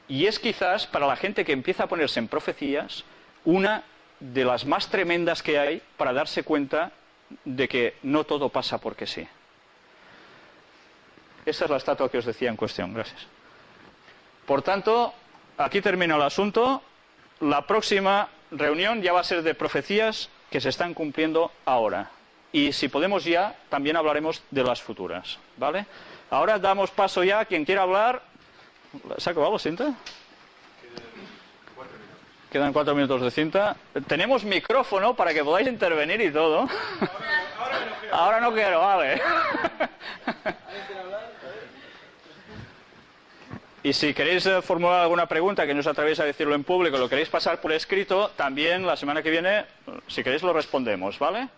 Speaker 1: Y es quizás para la gente que empieza a ponerse en profecías una de las más tremendas que hay para darse cuenta de que no todo pasa porque sí. Esa es la estatua que os decía en cuestión. Gracias. Por tanto, aquí termina el asunto. La próxima reunión ya va a ser de profecías que se están cumpliendo ahora. Y si podemos ya, también hablaremos de las futuras. ¿Vale? Ahora damos paso ya a quien quiera hablar. ¿Se ha acabado, Cinta? Quedan 4 minutos de cinta. Tenemos micrófono para que podáis intervenir y todo. Ahora no quiero, vale. Y si queréis formular alguna pregunta que no os atrevéis a decirlo en público, lo queréis pasar por escrito, también la semana que viene, si queréis, lo respondemos, ¿vale?